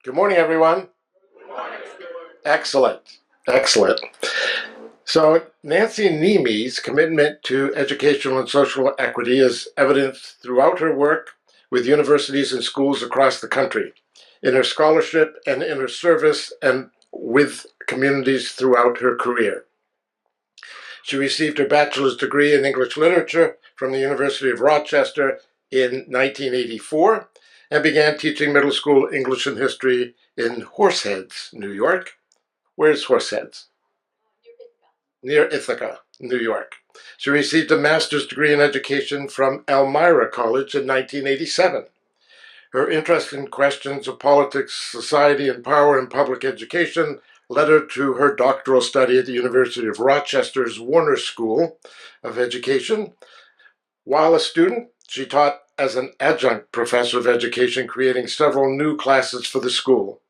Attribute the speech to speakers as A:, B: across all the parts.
A: Good morning, everyone. Excellent. Excellent. So, Nancy Niemi's commitment to educational and social equity is evidenced throughout her work with universities and schools across the country, in her scholarship and in her service and with communities throughout her career. She received her bachelor's degree in English literature from the University of Rochester in 1984 and began teaching middle school English and history in Horseheads, New York. Where's Horseheads? Near Ithaca, New York. She received a master's degree in education from Elmira College in 1987. Her interest in questions of politics, society, and power in public education led her to her doctoral study at the University of Rochester's Warner School of Education. While a student, she taught as an adjunct professor of education, creating several new classes for the school.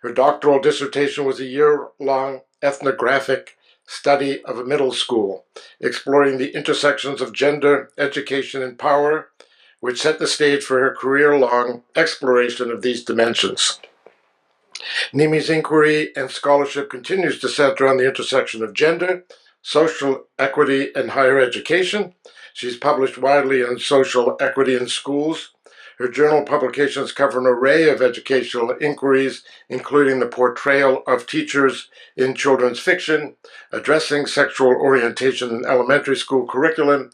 A: Her doctoral dissertation was a year-long ethnographic study of a middle school, exploring the intersections of gender, education, and power, which set the stage for her career-long exploration of these dimensions. Niemi's inquiry and scholarship continues to center on the intersection of gender, social equity, and higher education. She's published widely on social equity in schools. Her journal publications cover an array of educational inquiries, including the portrayal of teachers in children's fiction, addressing sexual orientation in elementary school curriculum,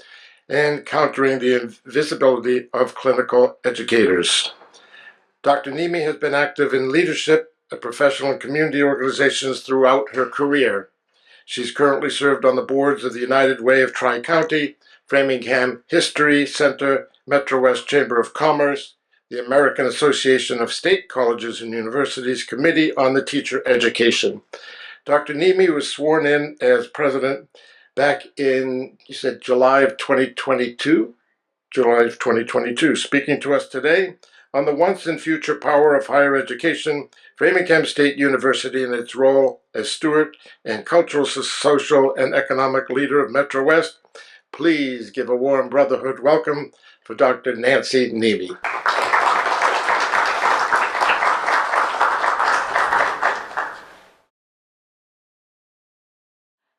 A: and countering the invisibility of clinical educators. Dr. Niemi has been active in leadership at professional and community organizations throughout her career. She's currently served on the boards of the United Way of Tri-County, Framingham History Center, MetroWest Chamber of Commerce, the American Association of State Colleges and Universities Committee on the Teacher Education. Dr. Niemi was sworn in as president back in, you said, July of 2022? July of 2022. Speaking to us today on the once and future power of higher education, Framingham State University and its role as steward and cultural, social, and economic leader of MetroWest. Please give a warm Brotherhood welcome for Dr. Nancy Niemi.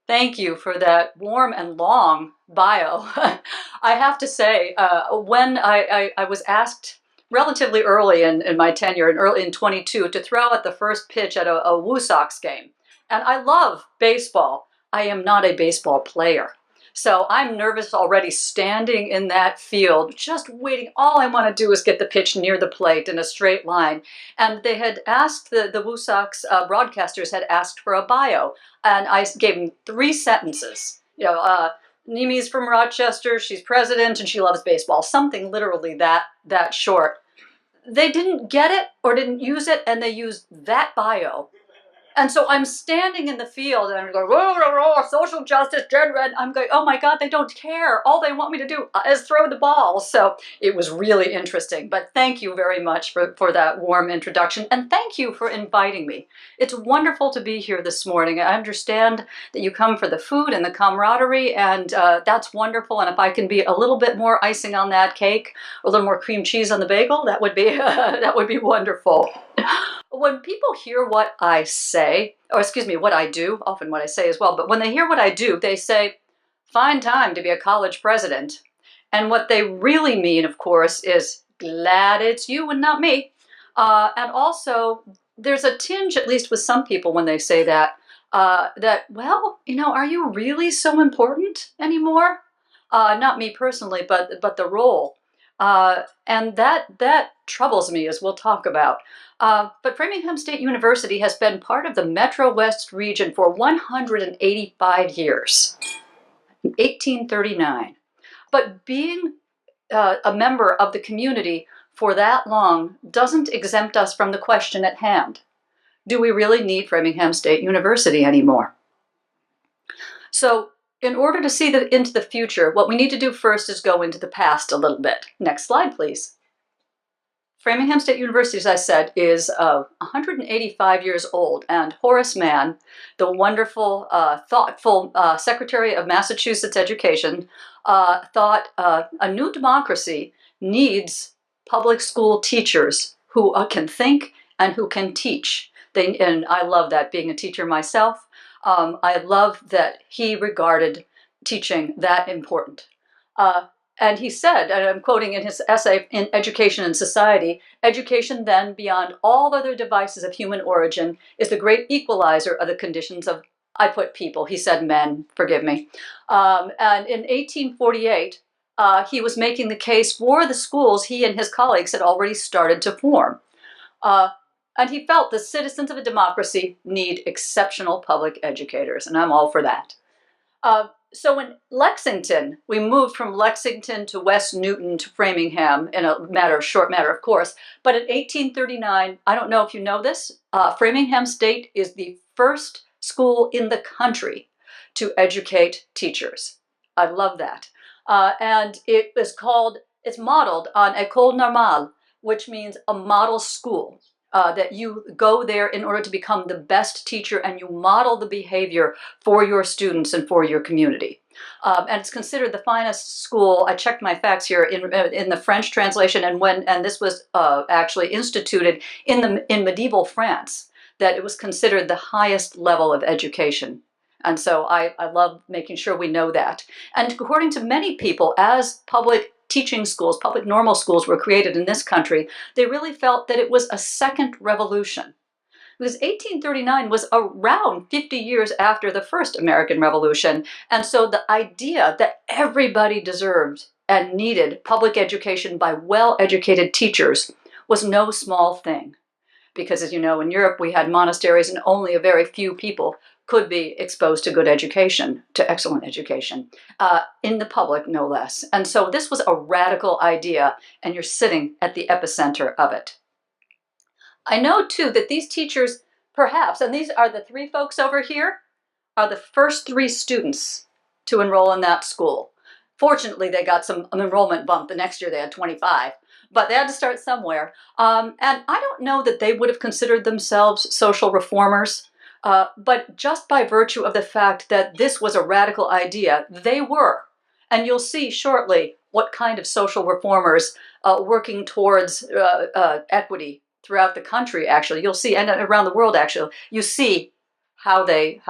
B: Thank you for that warm and long bio. I have to say, when I was asked relatively early in my tenure, early in 22, to throw out the first pitch at a Woo Sox game, and I love baseball. I am not a baseball player. So I'm nervous already standing in that field, just waiting. All I want to do is get the pitch near the plate in a straight line. And they had asked, the Woo Sox broadcasters had asked for a bio. And I gave them 3 sentences. Niemi's from Rochester, she's president, and she loves baseball. Something literally that short. They didn't get it or didn't use it, and they used that bio. And so I'm standing in the field and I'm going, social justice, gender, and I'm going, oh my God, they don't care. All they want me to do is throw the ball. So it was really interesting. But thank you very much for that warm introduction. And thank you for inviting me. It's wonderful to be here this morning. I understand that you come for the food and the camaraderie, and that's wonderful. And if I can be a little bit more icing on that cake, or a little more cream cheese on the bagel, that would be that would be wonderful. When people hear what I say, or excuse me, what I do, often what I say as well, but when they hear what I do, they say, fine time to be a college president. And what they really mean, of course, is glad it's you and not me. And also, there's a tinge, at least with some people when they say that, well, are you really so important anymore? Not me personally, but the role. And that troubles me, as we'll talk about. But Framingham State University has been part of the MetroWest region for 185 years, 1839. But being a member of the community for that long doesn't exempt us from the question at hand. Do we really need Framingham State University anymore? So, in order to see into the future, what we need to do first is go into the past a little bit. Next slide, please. Framingham State University, as I said, is 185 years old, and Horace Mann, the wonderful, thoughtful Secretary of Massachusetts Education, thought a new democracy needs public school teachers who can think and who can teach. And I love that, being a teacher myself. I love that he regarded teaching that important. And he said, and I'm quoting in his essay, in Education and Society, education then, beyond all other devices of human origin, is the great equalizer of the conditions of, I put people, he said men, forgive me. And in 1848, he was making the case for the schools he and his colleagues had already started to form. And he felt the citizens of a democracy need exceptional public educators, and I'm all for that. So in Lexington, we moved from Lexington to West Newton to Framingham in a short matter, of course. But in 1839, I don't know if you know this, Framingham State is the first school in the country to educate teachers. I love that. And it's modeled on École Normale, which means a model school. That you go there in order to become the best teacher, and you model the behavior for your students and for your community. And it's considered the finest school. I checked my facts here in the French translation, and this was actually instituted in medieval France, that it was considered the highest level of education. And so I love making sure we know that. And according to many people, as public teaching schools, public normal schools were created in this country, they really felt that it was a second revolution. Because 1839 was around 50 years after the first American Revolution. And so the idea that everybody deserved and needed public education by well-educated teachers was no small thing. Because as you know, in Europe, we had monasteries and only a very few people could be exposed to good education, to excellent education, in the public, no less. And so this was a radical idea, and you're sitting at the epicenter of it. I know, too, that these teachers, perhaps, and these are the three folks over here, are the first three students to enroll in that school. Fortunately, they got some enrollment bump. The next year they had 25. But they had to start somewhere. And I don't know that they would have considered themselves social reformers. But just by virtue of the fact that this was a radical idea, they were. And you'll see shortly what kind of social reformers working towards equity throughout the country, actually. You'll see, and around the world, actually, you see how they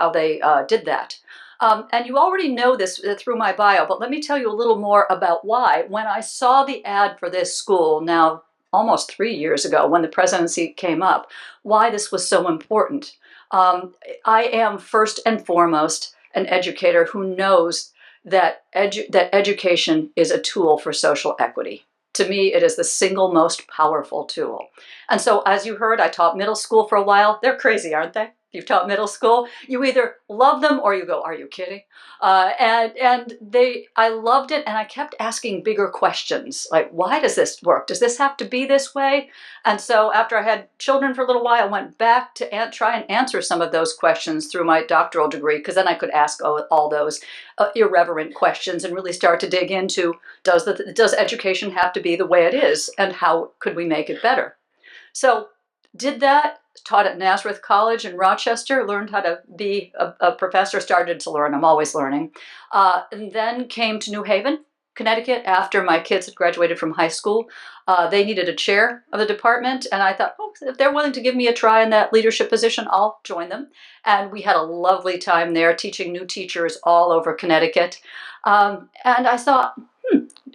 B: did that. And you already know this through my bio, but let me tell you a little more about why. When I saw the ad for this school, now almost 3 years ago, when the presidency came up, why this was so important. I am first and foremost an educator who knows that education is a tool for social equity. To me, it is the single most powerful tool. And so, as you heard, I taught middle school for a while. They're crazy, aren't they? You've taught middle school. You either love them or you go, "Are you kidding?" I loved it, and I kept asking bigger questions, like, why does this work? Does this have to be this way? And so, after I had children for a little while, I went back to try and answer some of those questions through my doctoral degree, because then I could ask all those irreverent questions and really start to dig into, does education have to be the way it is, and how could we make it better? So, did that. Taught at Nazareth College in Rochester, learned how to be a professor, started to learn, I'm always learning, and then came to New Haven, Connecticut, after my kids had graduated from high school. They needed a chair of the department, and I thought, oh, if they're willing to give me a try in that leadership position, I'll join them. And we had a lovely time there, teaching new teachers all over Connecticut. And I thought,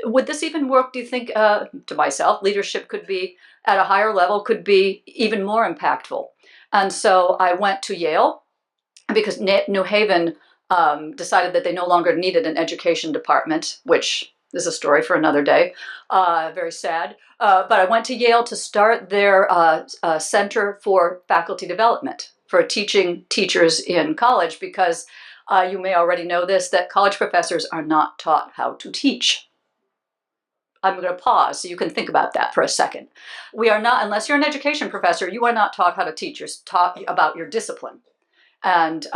B: would this even work, do you think, to myself? Leadership could be at a higher level, could be even more impactful. And so I went to Yale because New Haven decided that they no longer needed an education department, which is a story for another day, very sad. But I went to Yale to start their Center for Faculty Development, for teaching teachers in college, because you may already know this, that college professors are not taught how to teach. I'm going to pause so you can think about that for a second. We are not, unless you're an education professor, you are not taught how to teach. You're taught about your discipline. And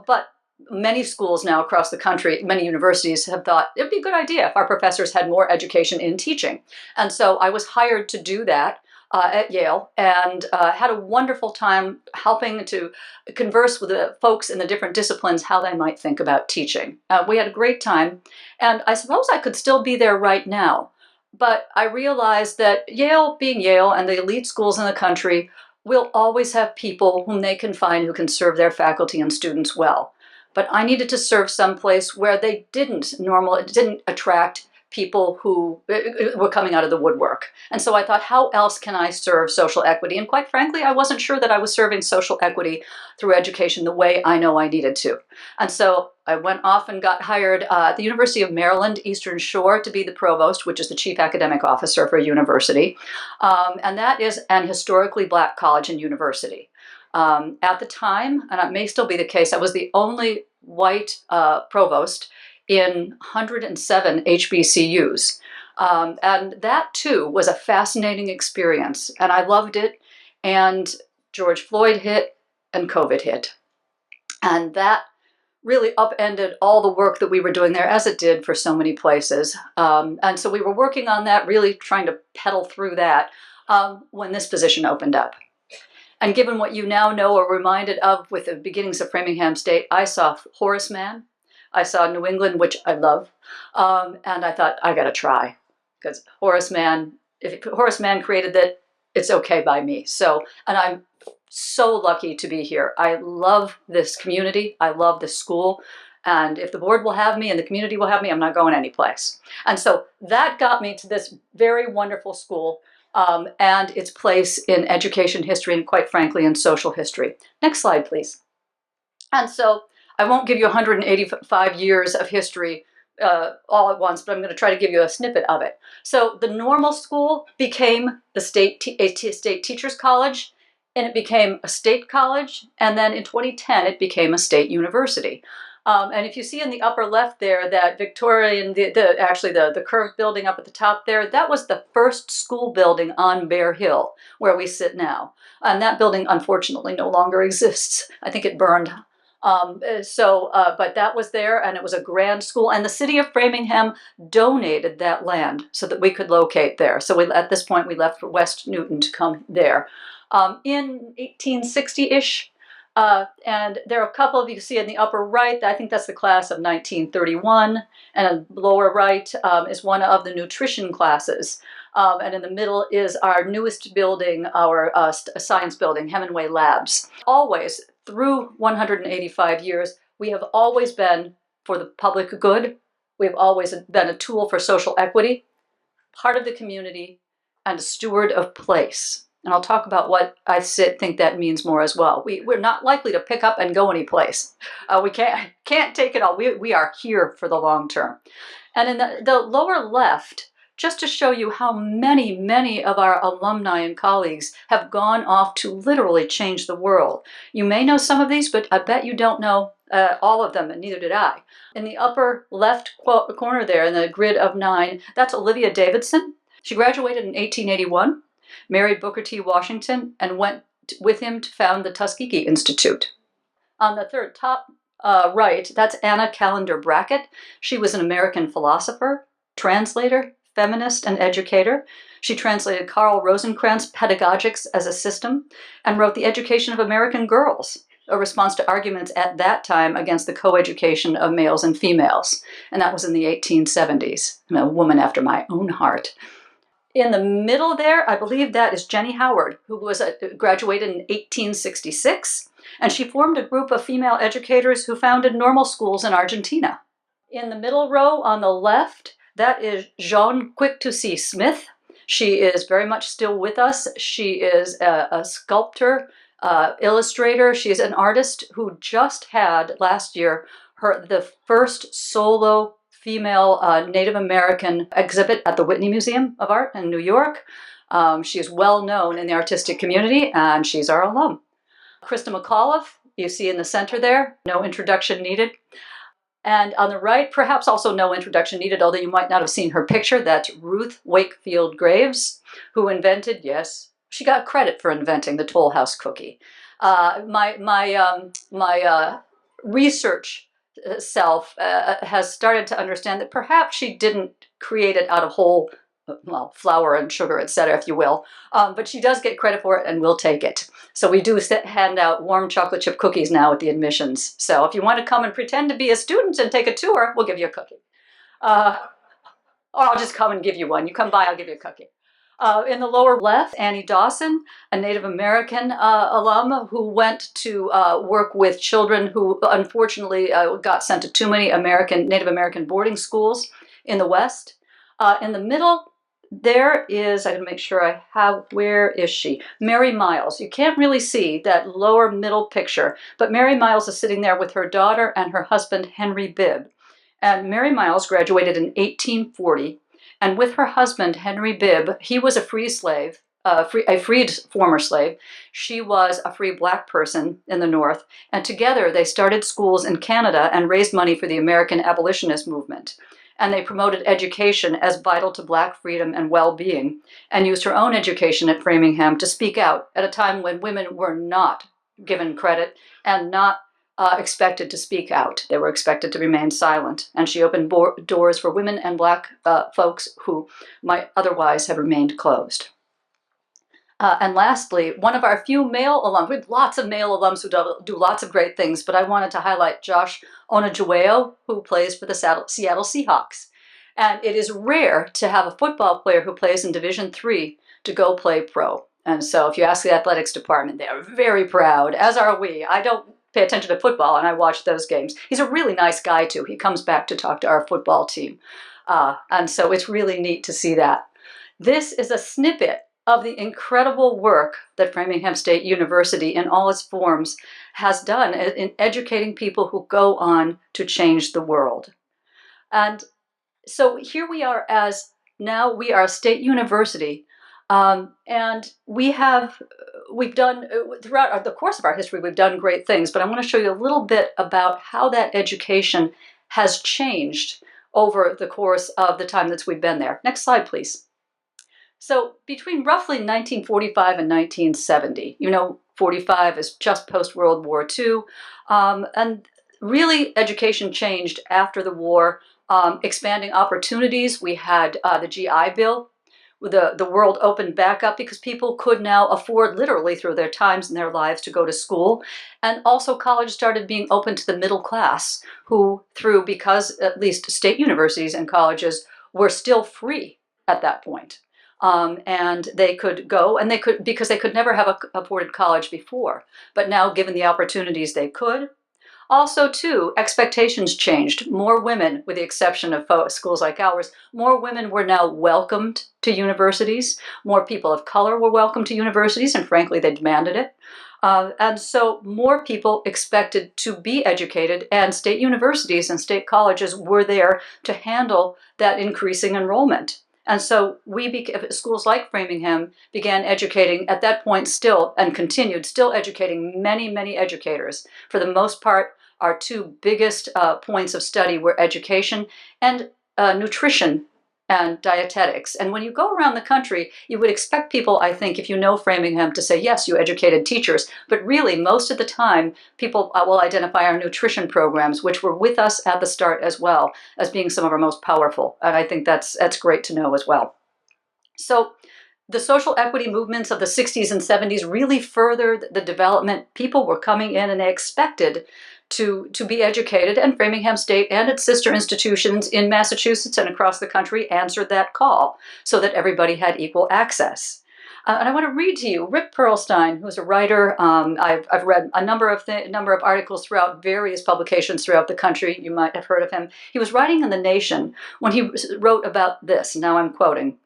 B: but many schools now across the country, many universities have thought it'd be a good idea if our professors had more education in teaching. And so I was hired to do that at Yale, and had a wonderful time helping to converse with the folks in the different disciplines, how they might think about teaching. We had a great time, and I suppose I could still be there right now. But I realized that Yale, being Yale and the elite schools in the country, will always have people whom they can find who can serve their faculty and students well. But I needed to serve someplace where they didn't attract people who were coming out of the woodwork. And so I thought, how else can I serve social equity? And quite frankly, I wasn't sure that I was serving social equity through education the way I know I needed to. And so I went off and got hired at the University of Maryland, Eastern Shore, to be the provost, which is the chief academic officer for a university. And that is an historically black college and university. At the time, and it may still be the case, I was the only white provost in 107 HBCUs. And that, too, was a fascinating experience. And I loved it. And George Floyd hit and COVID hit. And that really upended all the work that we were doing there, as it did for so many places. And so we were working on that, really trying to pedal through that when this position opened up. And given what you now know or reminded of with the beginnings of Framingham State, I saw Horace Mann. I saw New England, which I love. And I thought, I got to try. Because Horace Mann, if Horace Mann created that, it's okay by me. So, and I'm so lucky to be here. I love this community. I love this school. And if the board will have me and the community will have me, I'm not going anyplace. And so that got me to this very wonderful school and its place in education history and, quite frankly, in social history. Next slide, please. And so I won't give you 185 years of history all at once, but I'm going to try to give you a snippet of it. So the normal school became the state teachers college, and it became a state college, and then in 2010 it became a state university. And if you see in the upper left there that Victorian, the curved building up at the top there, that was the first school building on Bear Hill where we sit now. And that building unfortunately no longer exists. I think it burned. But that was there, and it was a grand school, and the city of Framingham donated that land so that we could locate there. So at this point we left for West Newton to come there. In 1860-ish, and there are a couple of, you can see in the upper right, I think that's the class of 1931, and lower right is one of the nutrition classes. And in the middle is our newest building, our science building, Hemingway Labs. Always, through 185 years, we have always been for the public good. We have always been a tool for social equity, part of the community, and a steward of place. And I'll talk about what I think that means more as well. We're not likely to pick up and go any place. We can't take it all. We are here for the long term. And in the lower left, just to show you how many of our alumni and colleagues have gone off to literally change the world. You may know some of these, but I bet you don't know all of them, and neither did I. In the upper left corner there, in the grid of 9, that's Olivia Davidson. She graduated in 1881, married Booker T. Washington, and went with him to found the Tuskegee Institute. On the third top right, that's Anna Callender Brackett. She was an American philosopher, translator, feminist, and educator. She translated Carl Rosenkranz's Pedagogics as a System and wrote The Education of American Girls, a response to arguments at that time against the coeducation of males and females. And that was in the 1870s. And a woman after my own heart. In the middle there, I believe that is Jenny Howard, who was graduated in 1866. And she formed a group of female educators who founded normal schools in Argentina. In the middle row on the left, that is Jean Quick-to-See Smith. She is very much still with us. She is a sculptor, illustrator. She is an artist who just had last year the first solo female Native American exhibit at the Whitney Museum of Art in New York. She is well known in the artistic community, and she's our alum. Krista McAuliffe, you see in the center there, no introduction needed. And on the right, perhaps also no introduction needed, although you might not have seen her picture, that's Ruth Wakefield Graves, who invented, yes, she got credit for inventing the Toll House cookie. My research self has started to understand that perhaps she didn't create it out of whole, well, flour and sugar, etc., if you will, but she does get credit for it, and we'll take it. So we do hand out warm chocolate chip cookies now at the admissions. So if you want to come and pretend to be a student and take a tour, we'll give you a cookie. Or I'll just come and give you one. You come by, I'll give you a cookie. In the lower left, Annie Dawson, a Native American alum who went to work with children who unfortunately got sent to too many Native American boarding schools in the West. In the middle, there is, I can make sure I have, where is she? Mary Miles. You can't really see that lower middle picture, but Mary Miles is sitting there with her daughter and her husband, Henry Bibb. And Mary Miles graduated in 1840. And with her husband, Henry Bibb, he was a free slave, a freed former slave. She was a free black person in the North. And together they started schools in Canada and raised money for the American abolitionist movement. And they promoted education as vital to black freedom and well-being, and used her own education at Framingham to speak out at a time when women were not given credit and not expected to speak out. They were expected to remain silent. And she opened doors for women and black folks who might otherwise have remained closed. And lastly, one of our few male alums, we have lots of male alums who do lots of great things, but I wanted to highlight Josh Onajueo, who plays for the Seattle Seahawks. And it is rare to have a football player who plays in Division III to go play pro. And so if you ask the athletics department, they are very proud, as are we. I don't pay attention to football, and I watch those games. He's a really nice guy, too. He comes back to talk to our football team. And so it's really neat to see that. This is a snippet of the incredible work that Framingham State University in all its forms has done in educating people who go on to change the world. And so here we are now we are a state university, and we've done, throughout the course of our history, we've done great things, but I want to show you a little bit about how that education has changed over the course of the time that we've been there. Next slide, please. So between roughly 1945 and 1970, 45 is just post-World War II, and really education changed after the war, expanding opportunities. We had the GI Bill. The world opened back up because people could now afford, literally through their times in their lives, to go to school. And also college started being open to the middle class, because at least state universities and colleges were still free at that point. And they could go, and because they could never have afforded college before. But now, given the opportunities, they could. Also, too, expectations changed. More women, with the exception of schools like ours, more women were now welcomed to universities. More people of color were welcomed to universities, and frankly, they demanded it. And so more people expected to be educated, and state universities and state colleges were there to handle that increasing enrollment. And so schools like Framingham began educating at that point still, and continued still educating many, many educators. For the most part, our two biggest points of study were education and nutrition and dietetics. And when you go around the country, you would expect people, I think, if you know Framingham, to say, yes, you educated teachers. But really, most of the time, people will identify our nutrition programs, which were with us at the start as well, as being some of our most powerful. And I think that's great to know as well. So the social equity movements of the 60s and 70s really furthered the development. People were coming in and they expected to be educated, and Framingham State and its sister institutions in Massachusetts and across the country answered that call so that everybody had equal access. And I want to read to you Rip Perlstein, who's a writer. I've read a number of articles throughout various publications throughout the country. You might have heard of him. He was writing in The Nation when he wrote about this. Now I'm quoting.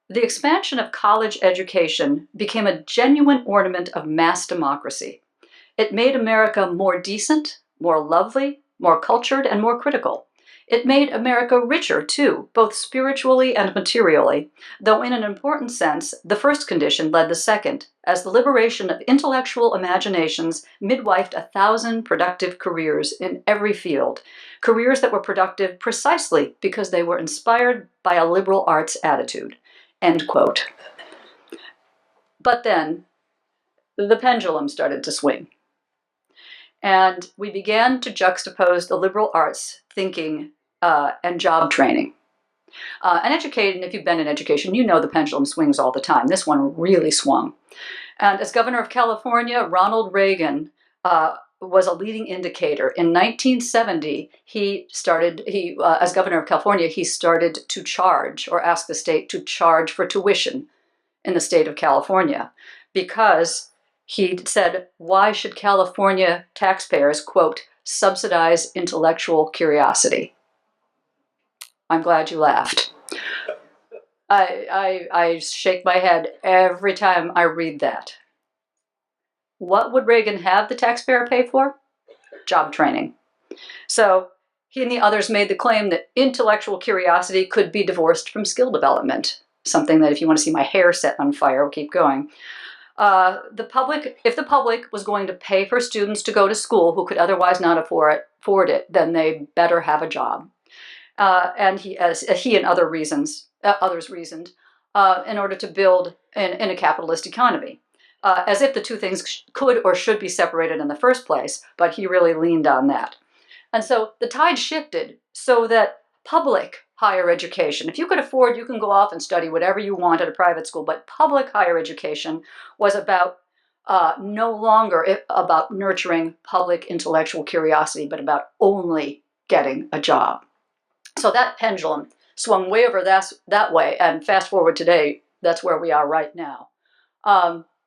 B: The expansion of college education became a genuine ornament of mass democracy. It made America more decent, more lovely, more cultured, and more critical. It made America richer, too, both spiritually and materially, though in an important sense, the first condition led the second, as the liberation of intellectual imaginations midwifed 1,000 productive careers in every field, careers that were productive precisely because they were inspired by a liberal arts attitude. End quote. But then, the pendulum started to swing. And we began to juxtapose the liberal arts thinking and job training. And educated, if you've been in education, you know the pendulum swings all the time. This one really swung. And as governor of California, Ronald Reagan was a leading indicator. In 1970, as governor of California, he started to charge or ask the state to charge for tuition in the state of California because he said, why should California taxpayers, quote, subsidize intellectual curiosity? I'm glad you laughed. I shake my head every time I read that. What would Reagan have the taxpayer pay for? Job training. So he and the others made the claim that intellectual curiosity could be divorced from skill development, something that if you want to see my hair set on fire, we'll keep going. If the public was going to pay for students to go to school who could otherwise not afford it, then they better have a job. And he and others reasoned, in order to build in a capitalist economy. As if the two things could or should be separated in the first place, but he really leaned on that. And so the tide shifted so that public higher education, if you could afford, you can go off and study whatever you want at a private school, but public higher education was about no longer about nurturing public intellectual curiosity, but about only getting a job. So that pendulum swung way over that way, and fast forward today, that's where we are right now.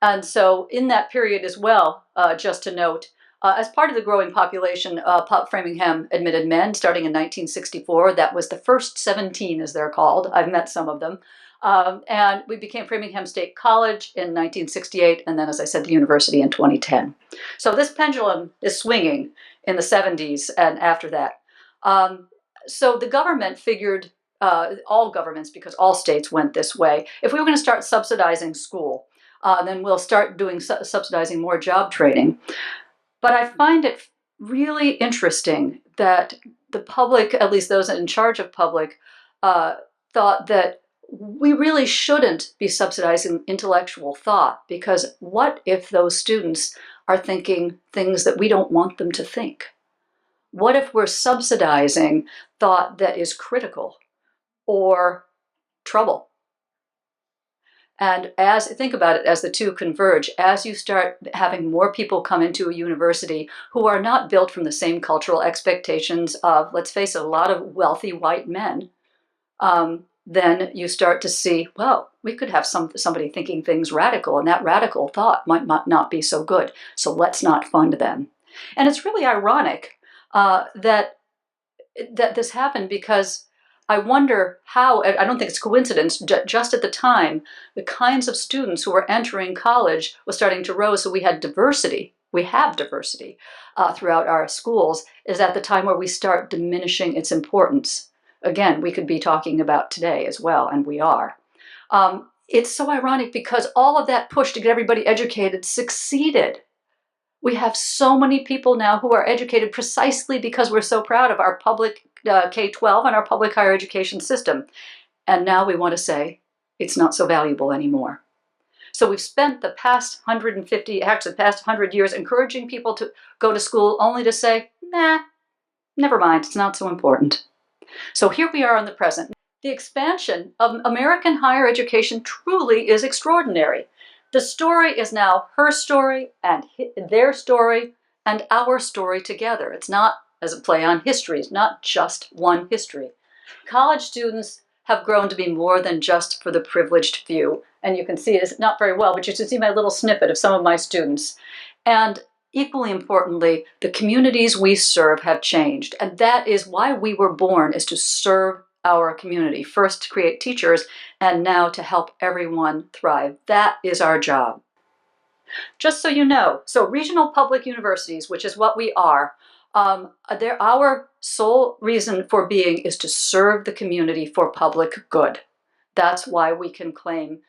B: And so in that period as well, just to note, as part of the growing population, Framingham admitted men starting in 1964. That was the first 17, as they're called. I've met some of them. And we became Framingham State College in 1968, and then, as I said, the university in 2010. So this pendulum is swinging in the 70s and after that. So the government figured, all governments, because all states went this way, if we were going to start subsidizing school, then we'll start doing subsidizing more job training. But I find it really interesting that the public, at least those in charge of public, thought that we really shouldn't be subsidizing intellectual thought, because what if those students are thinking things that we don't want them to think? What if we're subsidizing thought that is critical or trouble? And think about it as the two converge, as you start having more people come into a university who are not built from the same cultural expectations of, let's face it, a lot of wealthy white men, then you start to see, well, we could have somebody thinking things radical, and that radical thought might not be so good. So let's not fund them. And it's really ironic that this happened, because I wonder how, I don't think it's coincidence, just at the time, the kinds of students who were entering college was starting to rise, so we had diversity. We have diversity throughout our schools, is at the time where we start diminishing its importance. Again, we could be talking about today as well, and we are. It's so ironic because all of that push to get everybody educated succeeded. We have so many people now who are educated precisely because we're so proud of our public K-12 and our public higher education system. And now we want to say it's not so valuable anymore. So we've spent the past 100 years encouraging people to go to school, only to say, nah, never mind, it's not so important. So here we are in the present. The expansion of American higher education truly is extraordinary. The story is now her story and their story and our story together. It's not as a play on history. It's not just one history. College students have grown to be more than just for the privileged few. And you can see it's not very well, but you can see my little snippet of some of my students. And equally importantly, the communities we serve have changed. And that is why we were born, is to serve our community. First to create teachers, and now to help everyone thrive. That is our job. Just so you know, so regional public universities, which is what we are, our sole reason for being is to serve the community for public good. That's why we can claim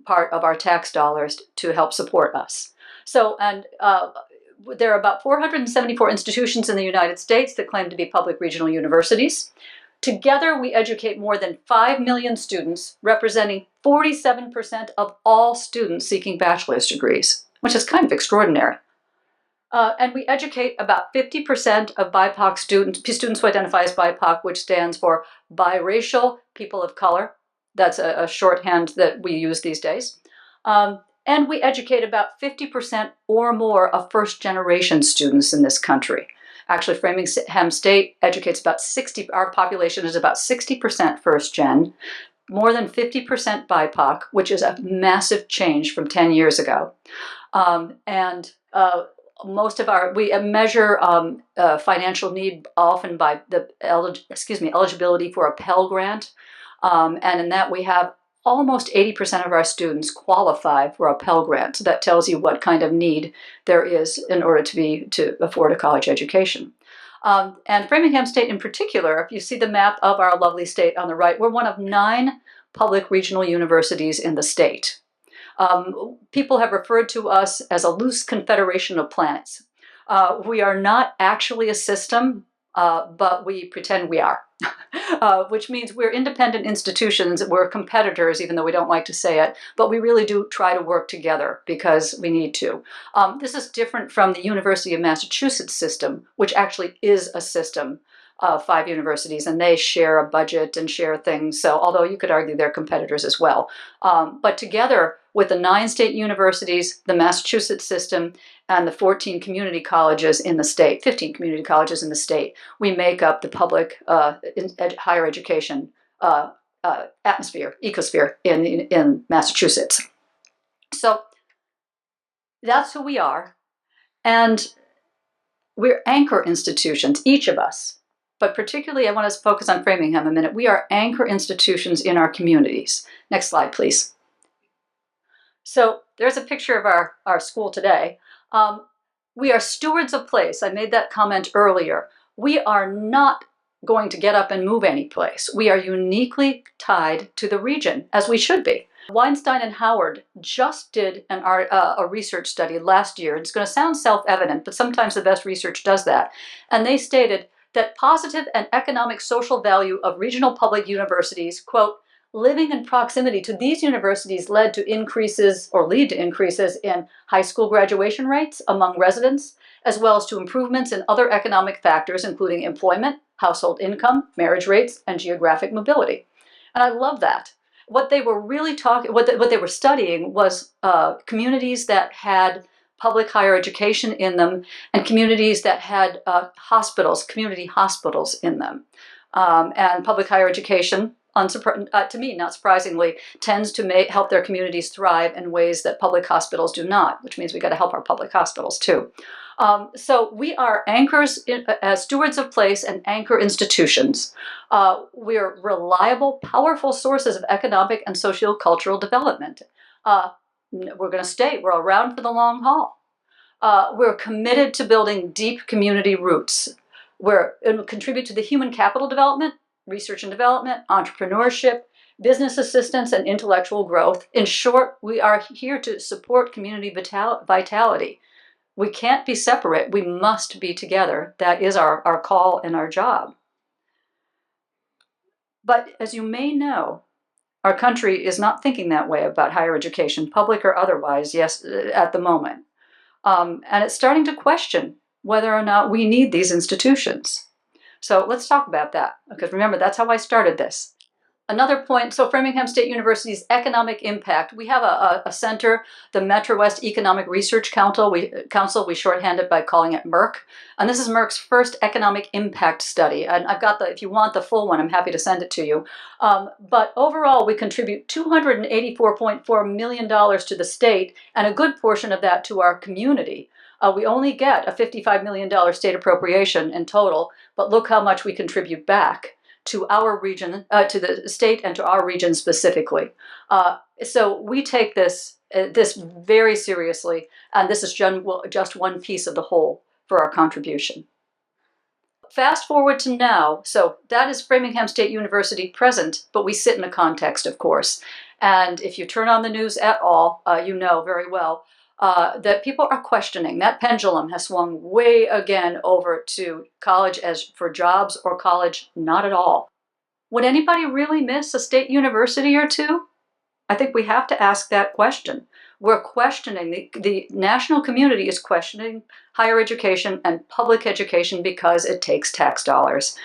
B: part of our tax dollars to help support us. So, and there are about 474 institutions in the United States that claim to be public regional universities. Together, we educate more than 5 million students, representing 47% of all students seeking bachelor's degrees, which is kind of extraordinary. And we educate about 50% of BIPOC students who identify as BIPOC, which stands for biracial people of color. That's a shorthand that we use these days. And we educate about 50% or more of first-generation students in this country. Actually, Framingham State educates about 60, our population is about 60% first-gen, more than 50% BIPOC, which is a massive change from 10 years ago. Most of we measure financial need often by the eligibility for a Pell Grant, and in that we have almost 80% of our students qualify for a Pell Grant. So that tells you what kind of need there is in order to afford a college education. And Framingham State in particular, if you see the map of our lovely state on the right, we're one of 9 public regional universities in the state. People have referred to us as a loose confederation of planets. We are not actually a system, but we pretend we are, which means we're independent institutions. We're competitors, even though we don't like to say it, but we really do try to work together because we need to. This is different from the University of Massachusetts system, which actually is a system of 5 universities, and they share a budget and share things. So although you could argue they're competitors as well. But together with the 9 state universities, the Massachusetts system, and the 14 community colleges in the state, 15 community colleges in the state, we make up the public higher education ecosphere in Massachusetts. So that's who we are. And we're anchor institutions, each of us. But particularly, I want to focus on Framingham a minute. We are anchor institutions in our communities. Next slide, please. So there's a picture of our school today. We are stewards of place. I made that comment earlier. We are not going to get up and move any place. We are uniquely tied to the region, as we should be. Weinstein and Howard just did a research study last year. It's going to sound self-evident, but sometimes the best research does that. And they stated that positive and economic social value of regional public universities, quote, living in proximity to these universities lead to increases in high school graduation rates among residents, as well as to improvements in other economic factors, including employment, household income, marriage rates, and geographic mobility. And I love that. What they were really what they were studying was communities that had public higher education in them, and communities that had community hospitals in them. And public higher education, to me, not surprisingly, tends to help their communities thrive in ways that public hospitals do not, which means we got to help our public hospitals too. So we are anchors, as stewards of place and anchor institutions. We're reliable, powerful sources of economic and sociocultural development. We're going to stay. We're around for the long haul. We're committed to building deep community roots. We're contribute to the human capital development, research and development, entrepreneurship, business assistance, and intellectual growth. In short, we are here to support community vitality. We can't be separate. We must be together. That is our call and our job. But as you may know, our country is not thinking that way about higher education, public or otherwise, yes, at the moment. And it's starting to question whether or not we need these institutions. So let's talk about that, because remember, that's how I started this. Another point, so Framingham State University's economic impact. We have a center, the MetroWest Economic Research Council. We shorthand it by calling it MERC. And this is MERC's first economic impact study. And I've got if you want the full one, I'm happy to send it to you. But overall, we contribute $284.4 million to the state, and a good portion of that to our community. We only get a $55 million state appropriation in total, but look how much we contribute back to our region, to the state and to our region specifically. So we take this very seriously, and this is just one piece of the whole for our contribution. Fast forward to now, so that is Framingham State University present, but we sit in a context, of course. And if you turn on the news at all, you know very well that people are questioning. That pendulum has swung way again over to college as for jobs or college not at all. Would anybody really miss a state university or two? I think we have to ask that question. We're questioning, the national community is questioning higher education and public education because it takes tax dollars.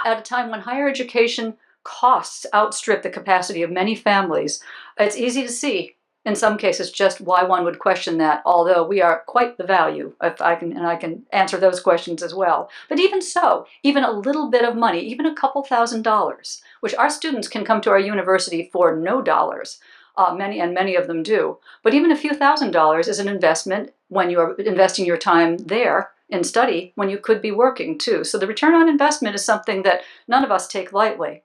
B: At a time when higher education costs outstrip the capacity of many families, it's easy to see in some cases just why one would question that, although we are quite the value, if I can answer those questions as well. But even so, even a little bit of money, even a couple $1,000s, which our students can come to our university for no dollars, many of them do, but even a few $1,000s is an investment when you are investing your time there in study when you could be working too. So the return on investment is something that none of us take lightly.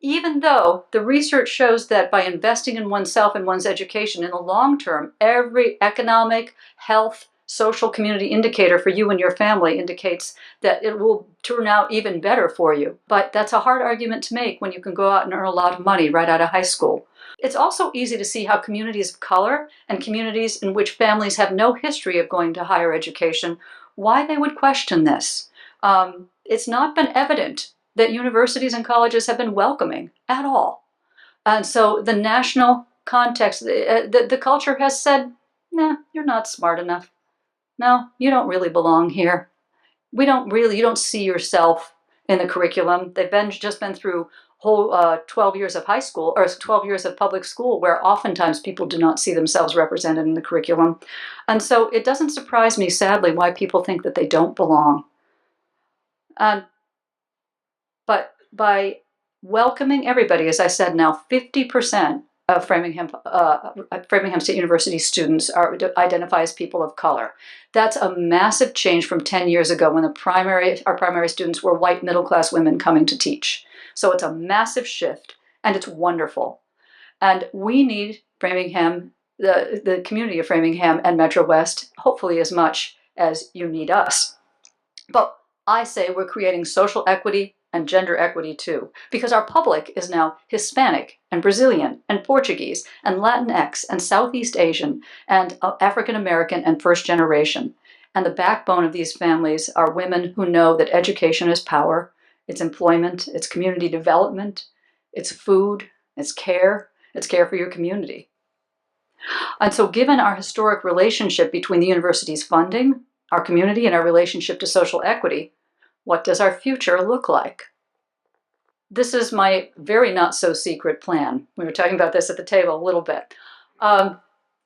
B: Even though the research shows that by investing in oneself and one's education in the long term, every economic, health, social, community indicator for you and your family indicates that it will turn out even better for you. But that's a hard argument to make when you can go out and earn a lot of money right out of high school. It's also easy to see how communities of color and communities in which families have no history of going to higher education, why they would question this. It's not been evident that universities and colleges have been welcoming at all. And so the national context, the culture has said, nah, you're not smart enough. No, you don't really belong here. You don't see yourself in the curriculum. They've just been through whole 12 years of high school, or 12 years of public school, where oftentimes people do not see themselves represented in the curriculum. And so it doesn't surprise me, sadly, why people think that they don't belong. But by welcoming everybody, as I said, now 50% of Framingham State University students identify as people of color. That's a massive change from 10 years ago when our primary students were white middle-class women coming to teach. So it's a massive shift, and it's wonderful. And we need Framingham, the community of Framingham and MetroWest, hopefully as much as you need us. But I say we're creating social equity and gender equity too, because our public is now Hispanic and Brazilian and Portuguese and Latinx and Southeast Asian and African American and first generation. And the backbone of these families are women who know that education is power, it's employment, it's community development, it's food, it's care for your community. And so given our historic relationship between the university's funding, our community, and our relationship to social equity, what does our future look like? This is my very not so secret plan. We were talking about this at the table a little bit.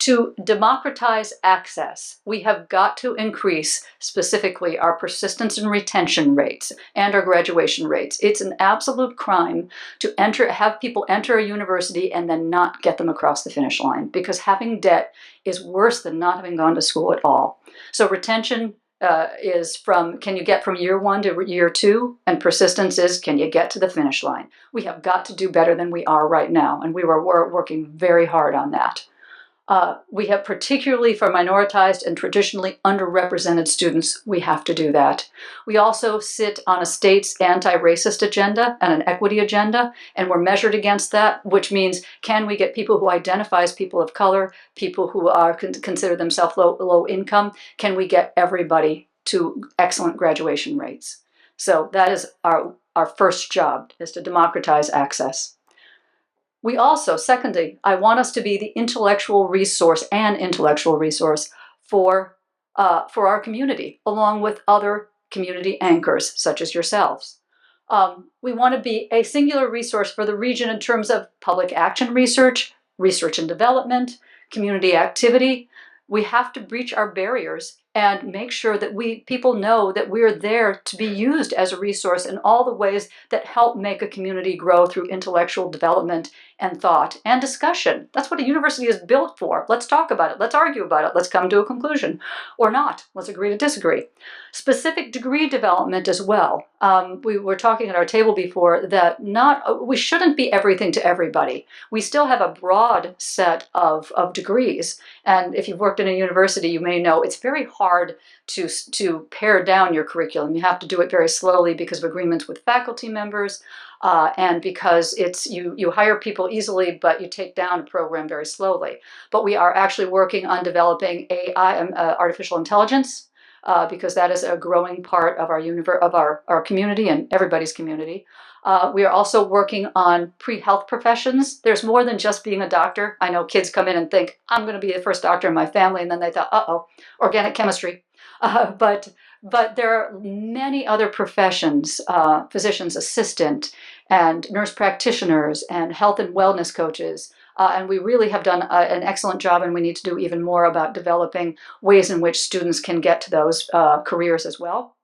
B: To democratize access, we have got to increase specifically our persistence and retention rates and our graduation rates. It's an absolute crime to have people enter a university and then not get them across the finish line, because having debt is worse than not having gone to school at all. So retention is from, can you get from year 1 to year 2? And persistence is, can you get to the finish line? We have got to do better than we are right now, and we're working very hard on that. We have, particularly for minoritized and traditionally underrepresented students, we have to do that. We also sit on a state's anti-racist agenda and an equity agenda, and we're measured against that, which means, can we get people who identify as people of color, people who are consider themselves low income, can we get everybody to excellent graduation rates? So that is our first job, is to democratize access. We also, secondly, I want us to be the intellectual resource for our community, along with other community anchors, such as yourselves. We want to be a singular resource for the region in terms of public action research, research and development, community activity. We have to breach our barriers and make sure that people know that we're there to be used as a resource in all the ways that help make a community grow through intellectual development and thought and discussion. That's what a university is built for. Let's talk about it. Let's argue about it. Let's come to a conclusion. Or not. Let's agree to disagree. Specific degree development as well. We were talking at our table before that we shouldn't be everything to everybody. We still have a broad set of degrees. And if you've worked in a university, you may know it's very hard to pare down your curriculum. You have to do it very slowly because of agreements with faculty members, and because you hire people easily, but you take down a program very slowly. But we are actually working on developing AI, artificial intelligence, because that is a growing part of our community and everybody's community. We are also working on pre-health professions. There's more than just being a doctor. I know kids come in and think, I'm going to be the first doctor in my family, and then they thought, uh-oh, organic chemistry. But there are many other professions, physician's assistant and nurse practitioners and health and wellness coaches, And we really have done an excellent job, and we need to do even more about developing ways in which students can get to those careers as well.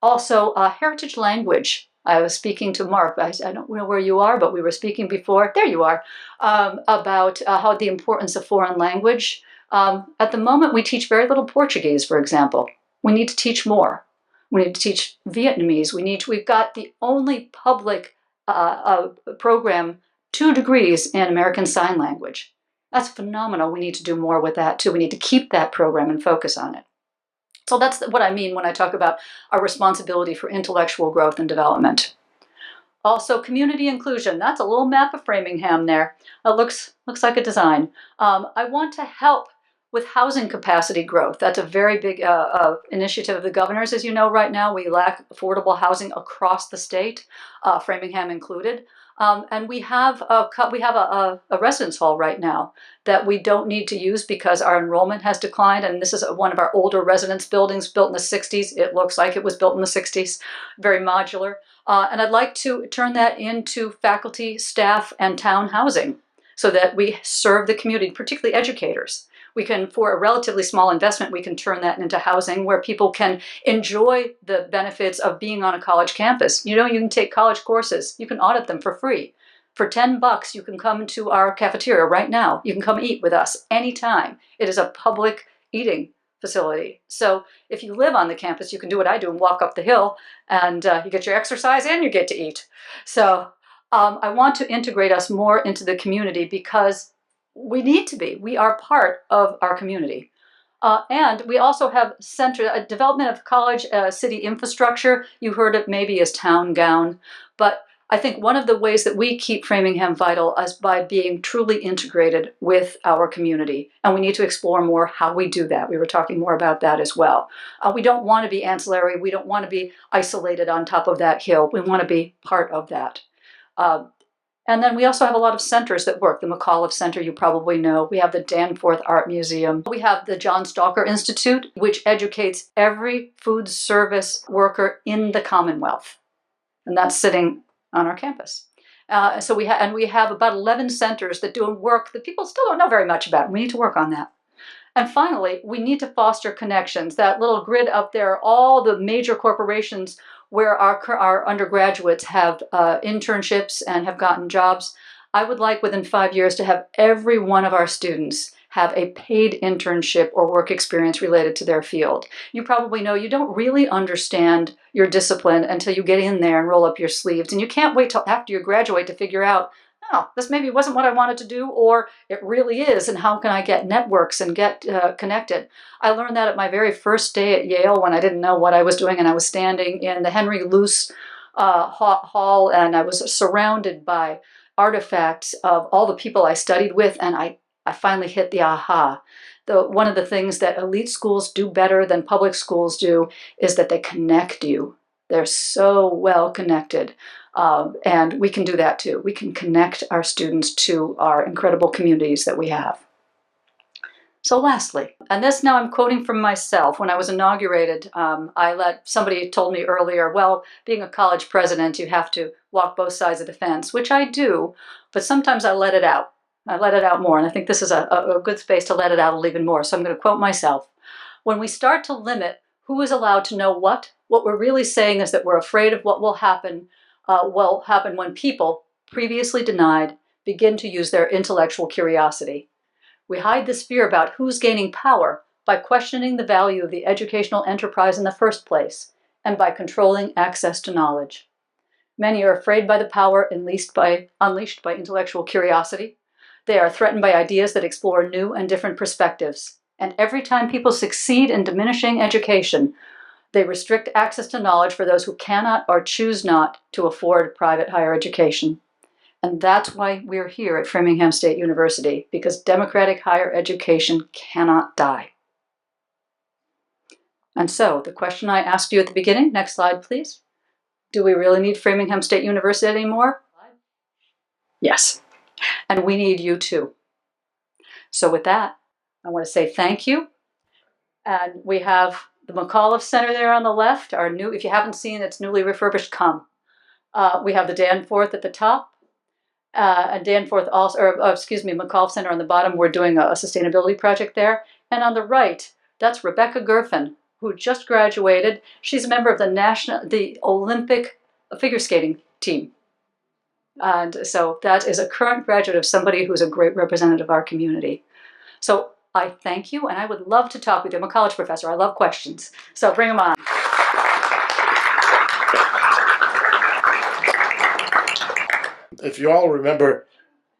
B: Also, heritage language. I was speaking to Mark. I don't know where you are, but we were speaking before. There you are, about how the importance of foreign language. At the moment, we teach very little Portuguese, for example. We need to teach more. We need to teach Vietnamese. We've got the only public program, 2 degrees in American Sign Language. That's phenomenal. We need to do more with that too. We need to keep that program and focus on it. So that's what I mean when I talk about our responsibility for intellectual growth and development. Also, community inclusion. That's a little map of Framingham there. It looks like a design. I want to help with housing capacity growth. That's a very big initiative of the governor's. As you know, right now we lack affordable housing across the state, Framingham included. And we have a residence hall right now that we don't need to use because our enrollment has declined. And this is one of our older residence buildings built in the 60s. It looks like it was built in the 60s, very modular. And I'd like to turn that into faculty, staff, and town housing so that we serve the community, particularly educators. We can, for a relatively small investment, we can turn that into housing where people can enjoy the benefits of being on a college campus. You know, you can take college courses. You can audit them for free. For $10, you can come to our cafeteria right now. You can come eat with us anytime. It is a public eating facility. So if you live on the campus, you can do what I do and walk up the hill, and you get your exercise and you get to eat. So I want to integrate us more into the community because we need to be. We are part of our community. And we also have development of college city infrastructure. You heard it maybe as town gown. But I think one of the ways that we keep Framingham vital is by being truly integrated with our community. And we need to explore more how we do that. We were talking more about that as well. We don't want to be ancillary. We don't want to be isolated on top of that hill. We want to be part of that. And then we also have a lot of centers that work. The McAuliffe Center, you probably know. We have the Danforth Art Museum. We have the John Stalker Institute, which educates every food service worker in the Commonwealth. And that's sitting on our campus. So we have about 11 centers that do work that people still don't know very much about. We need to work on that. And finally, we need to foster connections. That little grid up there, all the major corporations where our undergraduates have internships and have gotten jobs. I would like within 5 years to have every one of our students have a paid internship or work experience related to their field. You probably know you don't really understand your discipline until you get in there and roll up your sleeves. And you can't wait till after you graduate to figure out, oh, this maybe wasn't what I wanted to do, or it really is, and how can I get networks and get connected? I learned that at my very first day at Yale when I didn't know what I was doing, and I was standing in the Henry Luce Hall, and I was surrounded by artifacts of all the people I studied with, and I finally hit the aha. One of the things that elite schools do better than public schools do is that they connect you. They're so well connected. And we can do that too. We can connect our students to our incredible communities that we have. So lastly, and this now I'm quoting from myself. When I was inaugurated, somebody told me earlier, well, being a college president, you have to walk both sides of the fence, which I do, but sometimes I let it out. I let it out more, and I think this is a good space to let it out a little even more. So I'm going to quote myself. When we start to limit who is allowed to know what we're really saying is that we're afraid of what will happen when people, previously denied, begin to use their intellectual curiosity. We hide this fear about who's gaining power by questioning the value of the educational enterprise in the first place, and by controlling access to knowledge. Many are afraid by the power unleashed by intellectual curiosity. They are threatened by ideas that explore new and different perspectives. And every time people succeed in diminishing education, they restrict access to knowledge for those who cannot or choose not to afford private higher education. And that's why we're here at Framingham State University, because democratic higher education cannot die. And so, the question I asked you at the beginning, next slide please. Do we really need Framingham State University anymore? Yes. And we need you too. So with that, I want to say thank you. And we have the McAuliffe Center there on the left, our new, if you haven't seen it's newly refurbished, come. We have the Danforth at the top. And Danforth also, or excuse me, McAuliffe Center on the bottom, we're doing a sustainability project there. And on the right, that's Rebecca Gerfen, who just graduated. She's a member of the Olympic figure skating team. And so that is a current graduate of somebody who's a great representative of our community. So I thank you, and I would love to talk with you. I'm a college professor. I love questions. So bring them on.
A: If you all remember,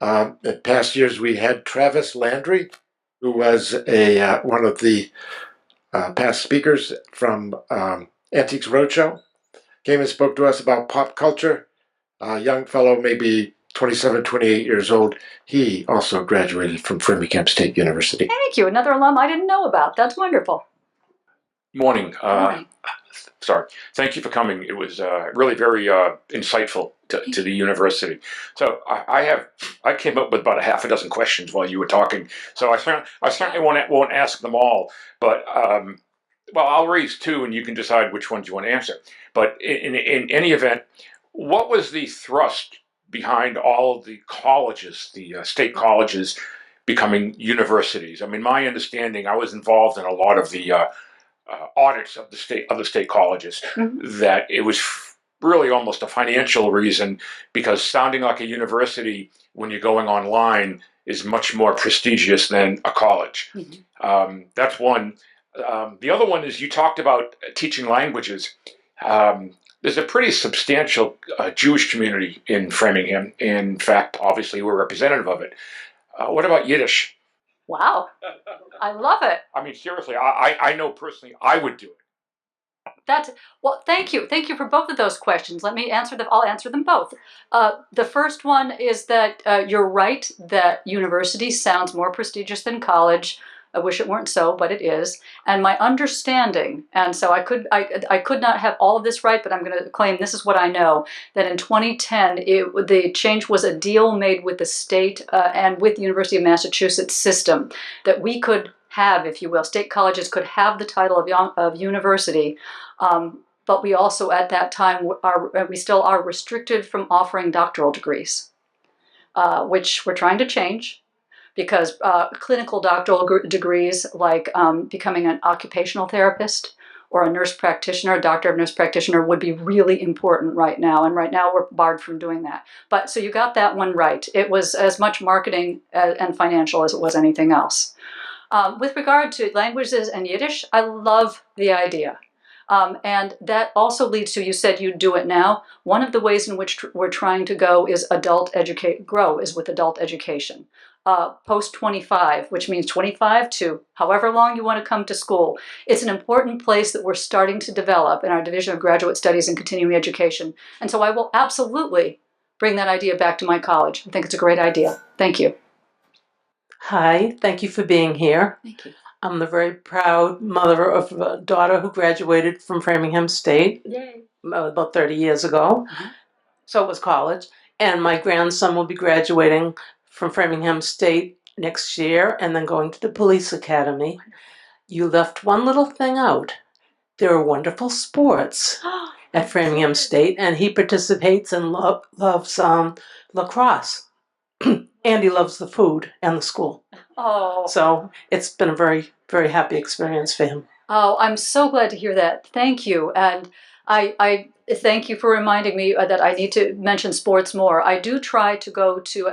A: in past years we had Travis Landry, who was one of the past speakers from Antiques Roadshow, came and spoke to us about pop culture. A young fellow, maybe 27, 28 years old. He also graduated from Framingham State University.
B: Thank you. Another alum I didn't know about. That's wonderful.
C: Morning.
B: Morning.
C: Sorry. Thank you for coming. It was really very insightful to the university. So I came up with about a half a dozen questions while you were talking. So I certainly won't ask them all, but well, I'll raise two, and you can decide which ones you want to answer. But in any event, what was the thrust behind all of the colleges, the state colleges, becoming universities? I mean, my understanding, I was involved in a lot of the audits of the state colleges, that it was really almost a financial reason, because sounding like a university when you're going online is much more prestigious than a college. That's one. The other one is, you talked about teaching languages. There's a pretty substantial Jewish community in Framingham. In fact, obviously, we're representative of it. What about Yiddish?
B: Wow. I love it.
C: I mean, seriously, I know personally I would do it.
B: Well, thank you. Thank you for both of those questions. Let me answer them. I'll answer them both. The first one is that you're right that university sounds more prestigious than college. I wish it weren't so, but it is. And my understanding, and so I could not have all of this right, but I'm going to claim this is what I know, that in 2010, the change was a deal made with the state and with the University of Massachusetts system, that we could have, if you will, state colleges could have the title of university, but we also at that time, we still are restricted from offering doctoral degrees, which we're trying to change. Because clinical doctoral degrees, like becoming an occupational therapist or a nurse practitioner, a doctor of nurse practitioner, would be really important right now. And right now we're barred from doing that. But so you got that one right. It was as much marketing and financial as it was anything else. With regard to languages and Yiddish, I love the idea. And that also leads to, you said you'd do it now. One of the ways in which we're trying to go is grow is with adult education. Post 25, which means 25 to however long you want to come to school. It's an important place that we're starting to develop in our Division of Graduate Studies and Continuing Education. And so I will absolutely bring that idea back to my college. I think it's a great idea. Thank you.
D: Hi, thank you for being here.
B: Thank you.
D: I'm the very proud mother of a daughter who graduated from Framingham State.
B: Yay.
D: About 30 years ago. So it was college. And my grandson will be graduating from Framingham State next year and then going to the police academy. You left one little thing out. There are wonderful sports at Framingham State, and he participates and loves lacrosse. And he loves the food and the school.
B: Oh.
D: So it's been a very, very happy experience for him.
B: Oh, I'm so glad to hear that. Thank you. And I thank you for reminding me that I need to mention sports more. I do try to go to,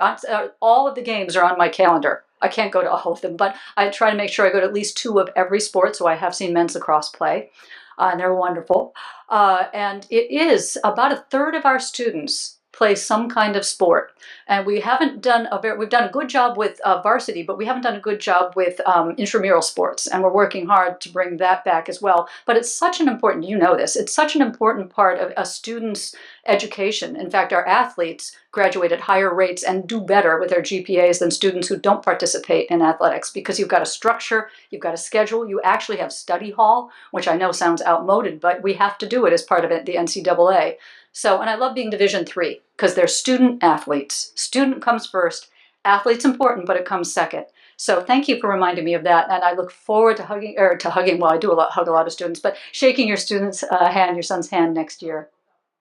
B: all of the games are on my calendar. I can't go to all of them, but I try to make sure I go to at least 2 of every sport. So I have seen men's lacrosse play, and they're wonderful. And it is about a third of our students play some kind of sport. And we've done a good job with varsity, but we haven't done a good job with intramural sports. And we're working hard to bring that back as well. But it's such an important, you know this, it's such an important part of a student's education. In fact, our athletes graduate at higher rates and do better with their GPAs than students who don't participate in athletics, because you've got a structure, you've got a schedule, you actually have study hall, which I know sounds outmoded, but we have to do it as part of the NCAA. So, and I love being Division III because they're student athletes. Student comes first. Athlete's important, but it comes second. So thank you for reminding me of that. And I look forward to hugging, well, I do hug a lot of students, but shaking your student's hand, your son's hand next year.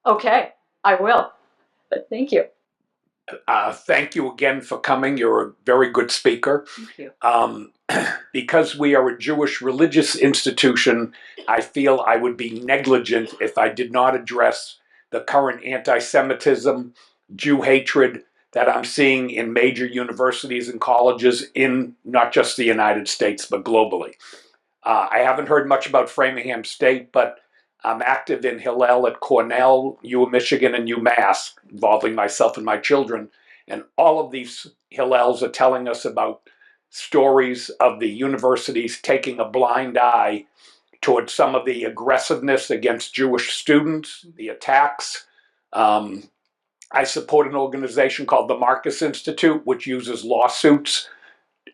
B: Okay, I will. But thank you.
C: Thank you again for coming. You're a very good speaker.
B: Thank you.
C: Because we are a Jewish religious institution, I feel I would be negligent if I did not address the current anti-Semitism, Jew hatred that I'm seeing in major universities and colleges in not just the United States, but globally. I haven't heard much about Framingham State, but I'm active in Hillel at Cornell, U of Michigan, and UMass, involving myself and my children. And all of these Hillels are telling us about stories of the universities taking a blind eye towards some of the aggressiveness against Jewish students, the attacks. I support an organization called the Marcus Institute, which uses lawsuits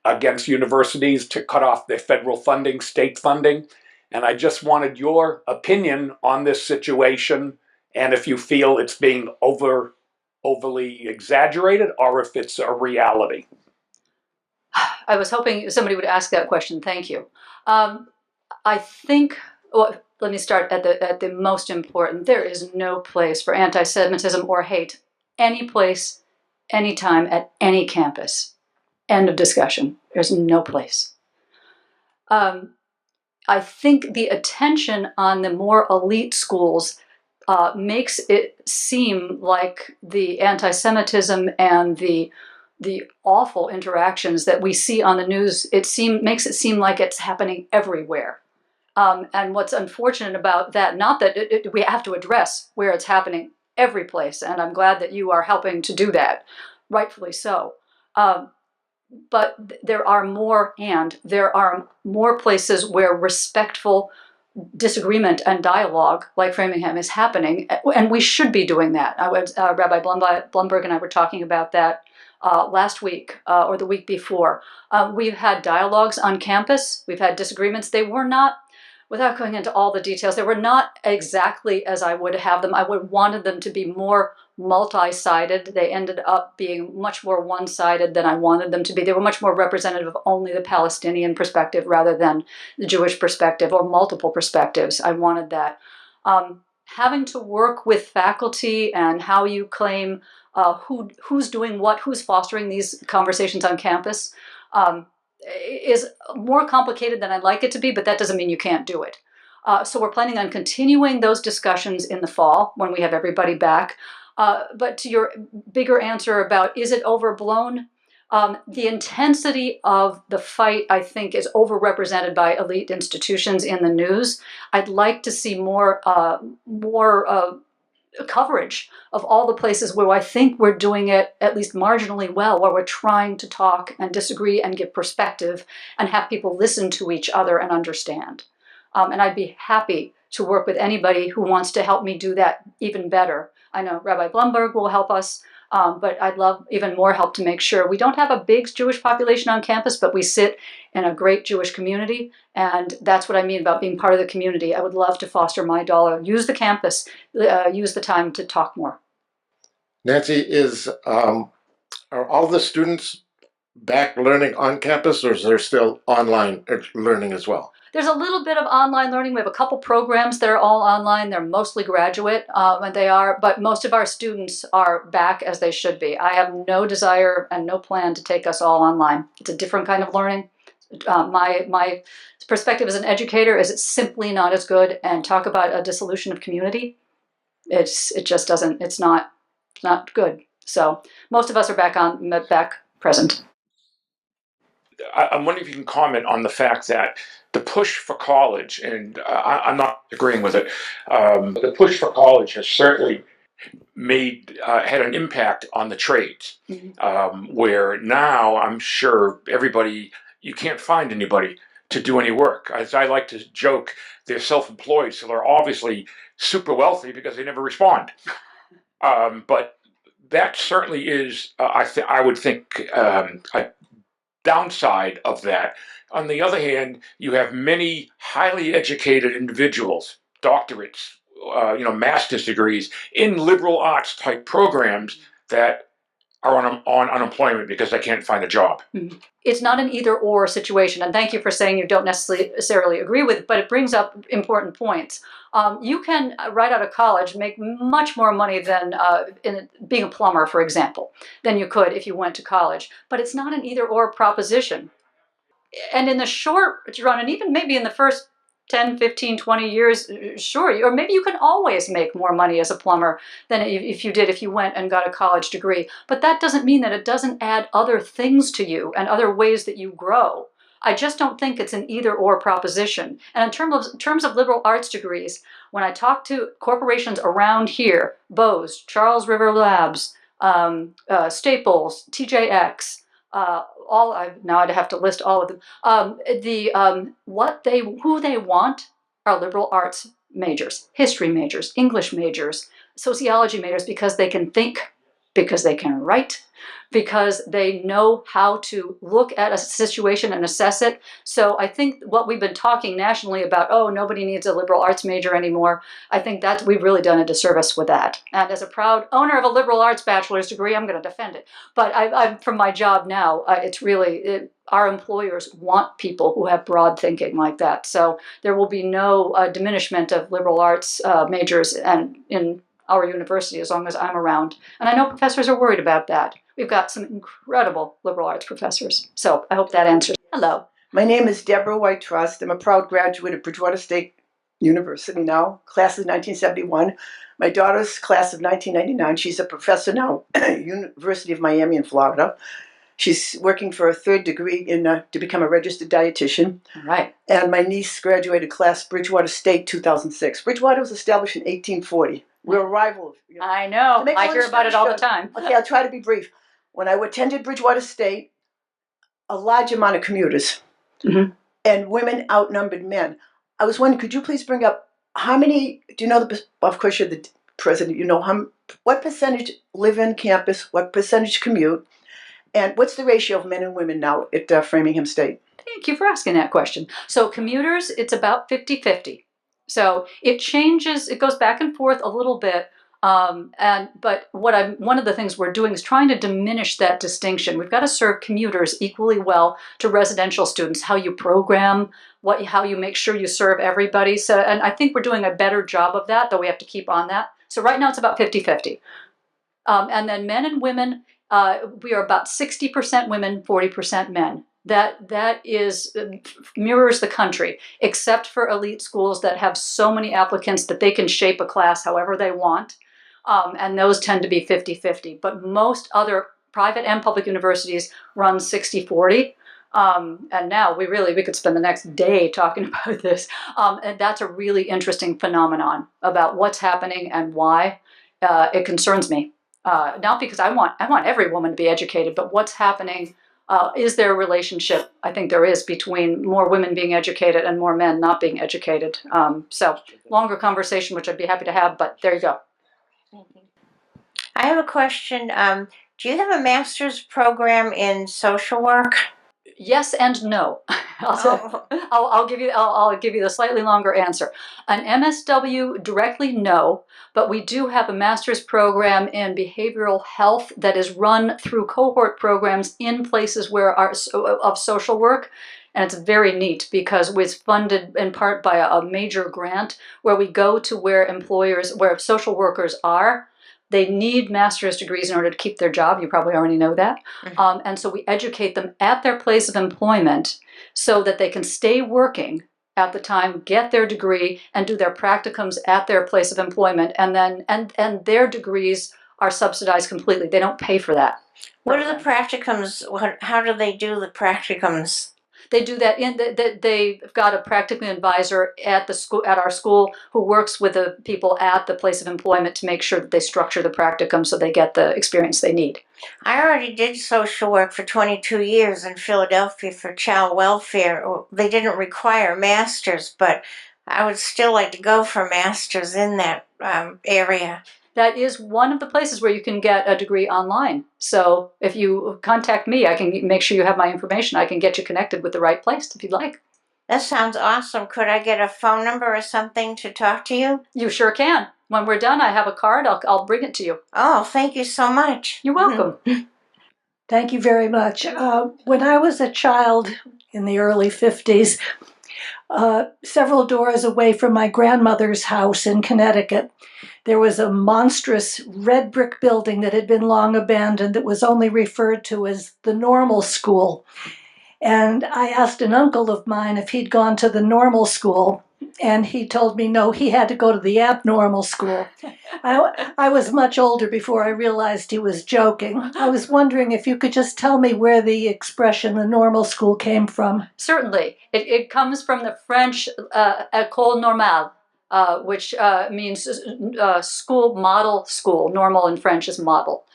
C: against universities to cut off their federal funding, state funding. And I just wanted your opinion on this situation, and if you feel it's being overly exaggerated or if it's a reality.
B: I was hoping somebody would ask that question. Thank you. I think, well, let me start at the most important. There is no place for anti-Semitism or hate, any place, anytime, at any campus. End of discussion. There's no place. I think the attention on the more elite schools makes it seem like the anti-Semitism and the awful interactions that we see on the news, makes it seem like it's happening everywhere. And what's unfortunate about that, not that we have to address where it's happening every place, and I'm glad that you are helping to do that, rightfully so. But there are more places where respectful disagreement and dialogue, like Framingham, is happening, and we should be doing that. Rabbi Blumberg and I were talking about that last week or the week before. We've had dialogues on campus. We've had disagreements. They were not, without going into all the details, they were not exactly as I would have them. I would wanted them to be more multi-sided. They ended up being much more one-sided than I wanted them to be. They were much more representative of only the Palestinian perspective rather than the Jewish perspective or multiple perspectives. I wanted that. Having to work with faculty and how you claim who's doing what, who's fostering these conversations on campus is more complicated than I'd like it to be, but that doesn't mean you can't do it. So we're planning on continuing those discussions in the fall when we have everybody back. But to your bigger answer about is it overblown, the intensity of the fight, I think, is overrepresented by elite institutions in the news. I'd like to see more coverage of all the places where I think we're doing it at least marginally well, where we're trying to talk and disagree and give perspective and have people listen to each other and understand. And I'd be happy to work with anybody who wants to help me do that even better. I know Rabbi Blumberg will help us, but I'd love even more help to make sure we don't have a big Jewish population on campus, but we sit in a great Jewish community. And that's what I mean about being part of the community. I would love to foster my dollar, use the campus, use the time to talk more.
A: Nancy, are all the students back learning on campus, or is there still online learning as well?
B: There's a little bit of online learning. We have a couple programs that are all online. They're mostly graduate, and but most of our students are back as they should be. I have no desire and no plan to take us all online. It's a different kind of learning. My perspective as an educator is it's simply not as good. And talk about a dissolution of community. It's not good. So most of us are back present.
C: I'm wondering if you can comment on the fact that the push for college, and I'm not agreeing with it, the push for college has certainly had an impact on the trades, where now I'm sure you can't find anybody to do any work. As I like to joke, they're self-employed, so they're obviously super wealthy because they never respond. But that certainly is, I would think, a downside of that. On the other hand, you have many highly educated individuals, doctorates, master's degrees in liberal arts type programs that are on unemployment because they can't find a job.
B: It's not an either-or situation, and thank you for saying you don't necessarily agree with it, but it brings up important points. You can, right out of college, make much more money than in being a plumber, for example, than you could if you went to college. But it's not an either-or proposition. And in the short run, and even maybe in the first 10, 15, 20 years, sure, or maybe you can always make more money as a plumber than if you went and got a college degree. But that doesn't mean that it doesn't add other things to you and other ways that you grow. I just don't think it's an either-or proposition. And in terms of liberal arts degrees, when I talk to corporations around here, Bose, Charles River Labs, Staples, TJX, now I'd have to list all of them. Who they want are liberal arts majors, history majors, English majors, sociology majors, because they can think, because they can write, because they know how to look at a situation and assess it. So I think what we've been talking nationally about, oh, nobody needs a liberal arts major anymore, I think that we've really done a disservice with that. And as a proud owner of a liberal arts bachelor's degree, I'm going to defend it. But I'm from my job now, it's really, our employers want people who have broad thinking like that. So there will be no diminishment of liberal arts majors and in our university as long as I'm around. And I know professors are worried about that. We've got some incredible liberal arts professors. So I hope that answers. Hello.
E: My name is Deborah White Trust. I'm a proud graduate of Bridgewater State University now, class of 1971. My daughter's class of 1999. She's a professor now at University of Miami in Florida. She's working for a third degree to become a registered dietitian.
B: All right.
E: And my niece graduated class Bridgewater State 2006. Bridgewater was established in 1840. We're a rival.
B: I know. I hear about it all the time.
E: Okay, I'll try to be brief. When I attended Bridgewater State, a large amount of commuters and women outnumbered men. I was wondering, could you please bring up how many, do you know, of course you're the president, you know, what percentage live in campus, what percentage commute, and what's the ratio of men and women now at Framingham State?
B: Thank you for asking that question. So commuters, it's about 50-50. So it changes, it goes back and forth a little bit. But one of the things we're doing is trying to diminish that distinction. We've got to serve commuters equally well to residential students, how you program, how you make sure you serve everybody. So, and I think we're doing a better job of that, though we have to keep on that. So right now it's about 50-50. And then men and women, we are about 60% women, 40% men. That is mirrors the country, except for elite schools that have so many applicants that they can shape a class however they want. And those tend to be 50-50. But most other private and public universities run 60-40. And now we could spend the next day talking about this. And that's a really interesting phenomenon about what's happening and why. It concerns me. Not because I want every woman to be educated, but what's happening. Is there a relationship? I think there is, between more women being educated and more men not being educated. So longer conversation, which I'd be happy to have, but there you go.
F: I have a question. Do you have a master's program in social work?
B: Yes and no. I'll give you the slightly longer answer. An MSW directly, no, but we do have a master's program in behavioral health that is run through cohort programs in places of social work. And it's very neat because it's funded in part by a major grant where we go to where social workers are. They need master's degrees in order to keep their job. You probably already know that. Mm-hmm. And so we educate them at their place of employment so that they can stay working at the time, get their degree, and do their practicums at their place of employment. And then and their degrees are subsidized completely. They don't pay for that.
F: What are the practicums? How do they do the practicums?
B: They do that they've got a practicum advisor at our school who works with the people at the place of employment to make sure that they structure the practicum so they get the experience they need.
F: I already did social work for 22 years in Philadelphia for child welfare. They didn't require masters, but I would still like to go for masters in that area.
B: That is one of the places where you can get a degree online. So if you contact me, I can make sure you have my information. I can get you connected with the right place if you'd like.
F: That sounds awesome. Could I get a phone number or something to talk to you?
B: You sure can. when we're done, I have a card. I'll bring it to you.
F: Oh, thank you so much.
B: You're welcome.
G: Thank you very much. When I was a child in the early 50s, several doors away from my grandmother's house in Connecticut, there was a monstrous red brick building that had been long abandoned that was only referred to as the normal school. And I asked an uncle of mine if he'd gone to the normal school, and he told me no, he had to go to the abnormal school. I was much older before I realized he was joking. I was wondering if you could just tell me where the expression the normal school came from.
B: Certainly. It comes from the French école normale, which means school, model school. Normal in French is model.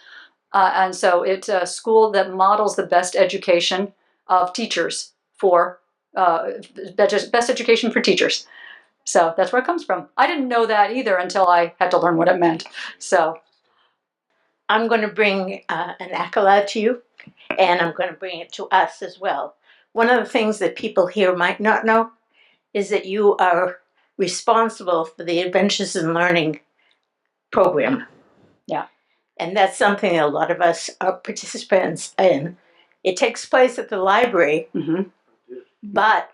B: And so it's a school that models the best education of teachers for, best education for teachers. So that's where it comes from. I didn't know that either until I had to learn what it meant. So
H: I'm going to bring an accolade to you, and I'm going to bring it to us as well. One of the things that people here might not know is that you are responsible for the Adventures in Learning program.
B: Yeah.
H: And that's something that a lot of us are participants in. It takes place at the library, but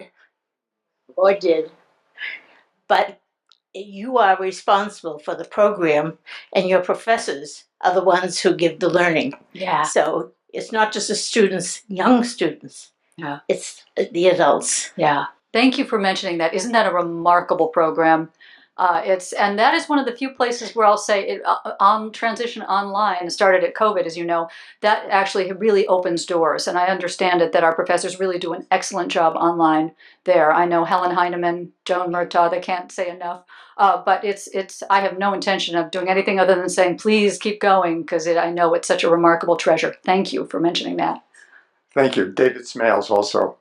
H: you are responsible for the program, and your professors are the ones who give the learning.
B: yeah.
H: So it's not just the students, young students.
B: Yeah.
H: It's the adults.
B: Yeah. Thank you for mentioning that. Isn't that a remarkable program? And that is one of the few places where I'll say it, on transition online started at COVID, as you know, that actually really opens doors. And I understand it that our professors really do an excellent job online there. I know Helen Heineman, Joan Murtaugh, they can't say enough. But I have no intention of doing anything other than saying, please keep going, because I know it's such a remarkable treasure. Thank you for mentioning that.
I: Thank you. David Smales also.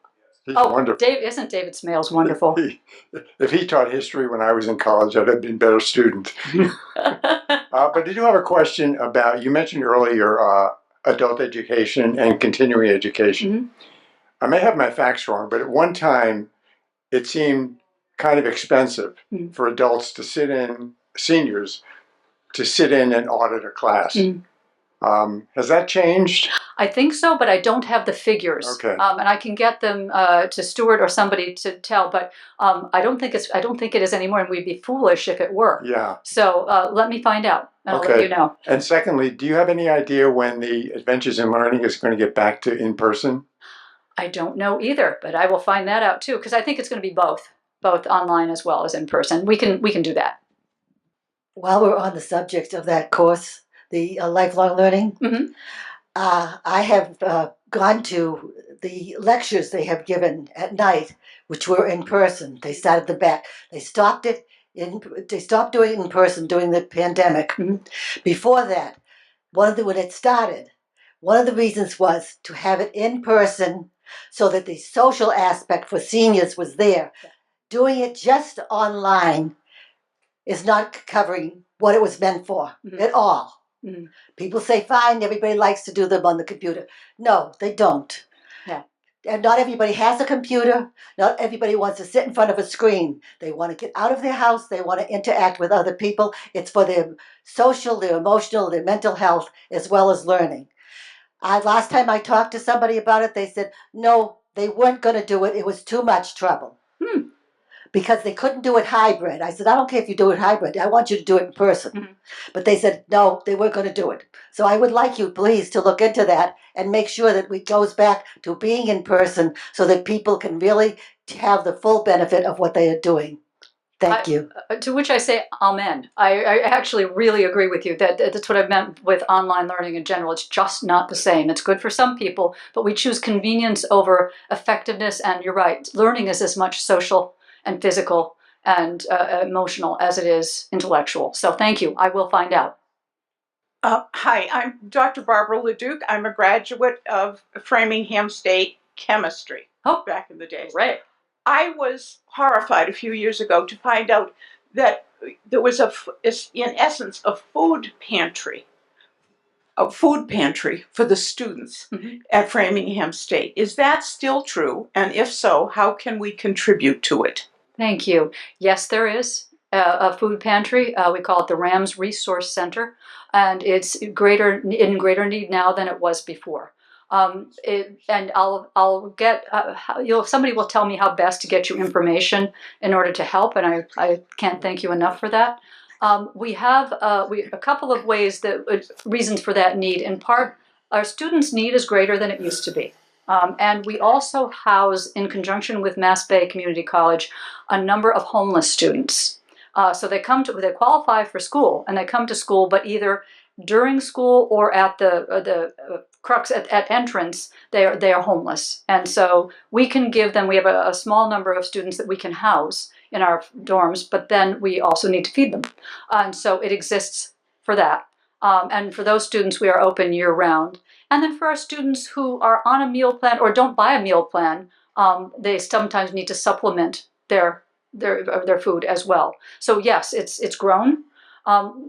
I: He's wonderful.
B: Isn't David Smales wonderful?
I: If he taught history when I was in college, I'd have been a better student. But did you have a question about, you mentioned earlier adult education and continuing education. I may have my facts wrong, but at one time it seemed kind of expensive for adults to sit in, seniors, to sit in and audit a class. Has that changed?
B: I think so, but I don't have the figures.
I: Okay.
B: And I can get them to Steward or somebody to tell, but I don't think it is anymore, and we'd be foolish if it were.
I: Yeah.
B: So let me find out, and I'll let you know.
I: And secondly, do you have any idea when the Adventures in Learning is going to get back to in person?
B: I don't know either, but I will find that out too, because I think it's going to be both online as well as in person. We can do that.
J: While we're on the subject of that course, the lifelong learning, I have gone to the lectures they have given at night, which were in person. They started the back. They stopped doing it in person during the pandemic. Before that, when it started, one of the reasons was to have it in person so that the social aspect for seniors was there. Doing it just online is not covering what it was meant for at all. People say, fine, everybody likes to do them on the computer. No, they don't.
B: Yeah.
J: And not everybody has a computer. Not everybody wants to sit in front of a screen. They want to get out of their house. They want to interact with other people. It's for their social, their emotional, their mental health, as well as learning. Last time I talked to somebody about it, they said, no, they weren't going to do it. It was too much trouble. Because they couldn't do it hybrid. I said, I don't care if you do it hybrid. I want you to do it in person. But they said, no, they weren't going to do it. So I would like you, please, to look into that and make sure that it goes back to being in person so that people can really have the full benefit of what they are doing. Thank you.
B: To which I say, amen. I actually really agree with you. That's what I meant with online learning in general. It's just not the same. It's good for some people, but we choose convenience over effectiveness. And you're right, learning is as much social and physical and emotional as it is intellectual. So thank you. I will find out.
K: Hi, I'm Dr. Barbara Leduc. I'm a graduate of Framingham State Chemistry back in the day.
B: Right.
K: I was horrified a few years ago to find out that there was in essence, a food pantry for the students at Framingham State. Is that still true? And if so, how can we contribute to it?
B: Thank you. Yes, there is. a food pantry. We call it the Rams Resource Center, and it's in greater need now than it was before. And I'll get somebody will tell me how best to get you information in order to help, and I can't thank you enough for that. We have a couple of reasons for that need. In part, our students' need is greater than it used to be. And we also house, in conjunction with Mass Bay Community College, a number of homeless students. So they qualify for school, and they come to school, but either during school or at the crux at entrance, they are homeless. And so we can give them, we have a small number of students that we can house in our dorms, but then we also need to feed them. And so it exists for that. And for those students, we are open year round. And then for our students who are on a meal plan or don't buy a meal plan, they sometimes need to supplement their food as well. So yes, it's grown.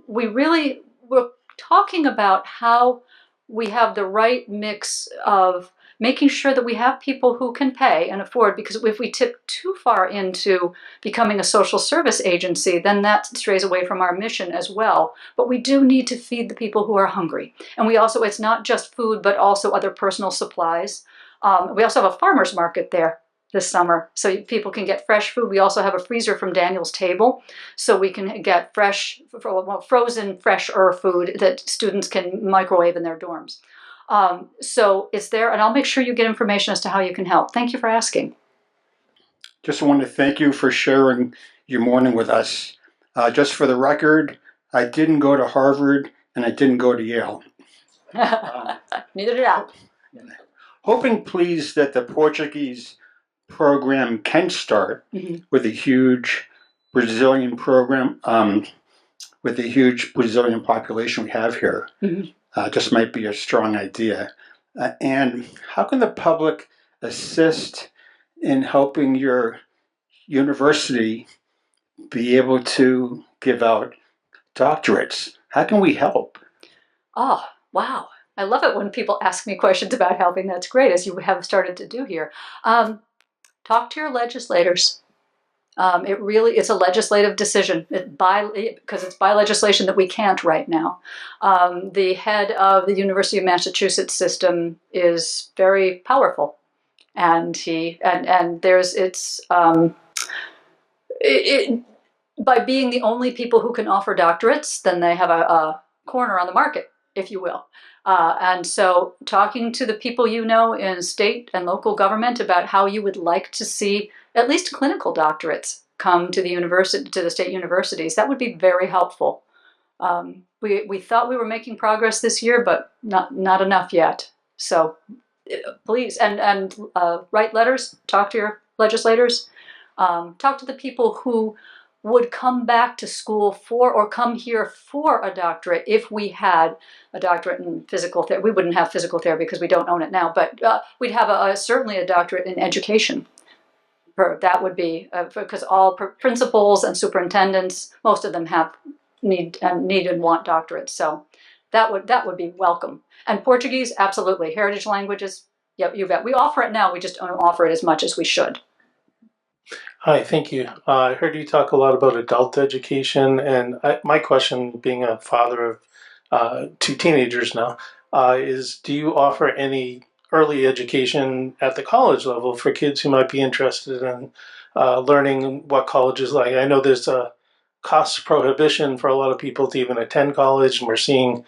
B: We're talking about how we have the right mix of making sure that we have people who can pay and afford, because if we tip too far into becoming a social service agency, then that strays away from our mission as well. But we do need to feed the people who are hungry. And it's not just food, but also other personal supplies. We also have a farmer's market there this summer, so people can get fresh food. We also have a freezer from Daniel's Table, so we can get frozen, fresher food that students can microwave in their dorms. So it's there, and I'll make sure you get information as to how you can help. Thank you for asking.
I: Just want to thank you for sharing your morning with us. Just for the record, I didn't go to Harvard and I didn't go to Yale.
B: Neither did I.
I: Hoping, please, that the Portuguese program can start with a huge Brazilian program, with the huge Brazilian population we have here. Just might be a strong idea. And how can the public assist in helping your university be able to give out doctorates? How can we help?
B: Oh, wow. I love it when people ask me questions about helping. That's great, as you have started to do here. Talk to your legislators. It's a legislative decision because it's by legislation that we can't right now. The head of the University of Massachusetts system is very powerful, and by being the only people who can offer doctorates, then they have a corner on the market, if you will. And so talking to the people in state and local government about how you would like to see at least clinical doctorates come to the state universities, that would be very helpful. We thought we were making progress this year, but not enough yet. So please, and write letters, talk to your legislators, talk to the people who would come back to school or come here for a doctorate if we had a doctorate in physical therapy. We wouldn't have physical therapy because we don't own it now, but we'd have certainly a doctorate in education. That would be, because all principals and superintendents, most of them need and want doctorates. So that would be welcome. And Portuguese, absolutely. Heritage languages, yep, you bet. We offer it now, we just don't offer it as much as we should.
L: Hi, thank you. I heard you talk a lot about adult education, and my question, being a father of 2 teenagers now, is do you offer any early education at the college level for kids who might be interested in learning what college is like? I know there's a cost prohibition for a lot of people to even attend college, and we're seeing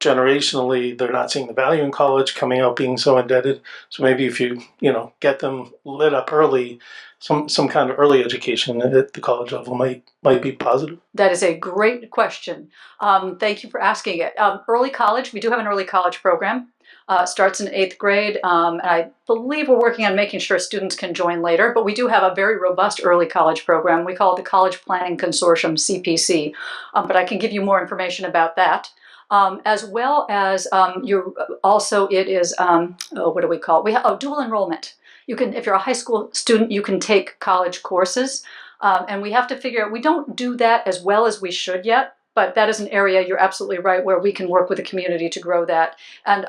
L: generationally they're not seeing the value in college, coming out being so indebted. So maybe if you get them lit up early, some kind of early education at the college level might be positive.
B: That is a great question. Thank you for asking it. Early college, we do have an early college program. Starts in 8th grade. And I believe we're working on making sure students can join later, but we do have a very robust early college program. We call it the College Planning Consortium, CPC. But I can give you more information about that. As well as it is, what do we call it? We have dual enrollment. You can, if you're a high school student, you can take college courses. And we have to figure out, we don't do that as well as we should yet, but that is an area, you're absolutely right, where we can work with the community to grow that. And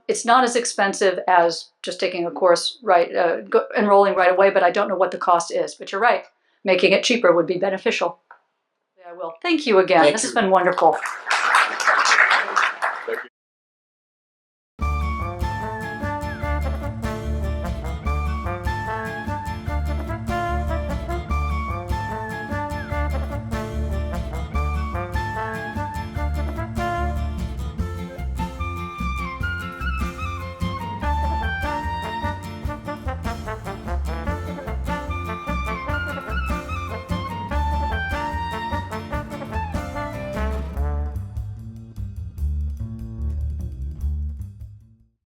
B: it's not as expensive as just taking a course, enrolling right away, but I don't know what the cost is. But you're right, making it cheaper would be beneficial. I will. Thank you again.
A: Thank
B: This has
A: you.
B: been wonderful.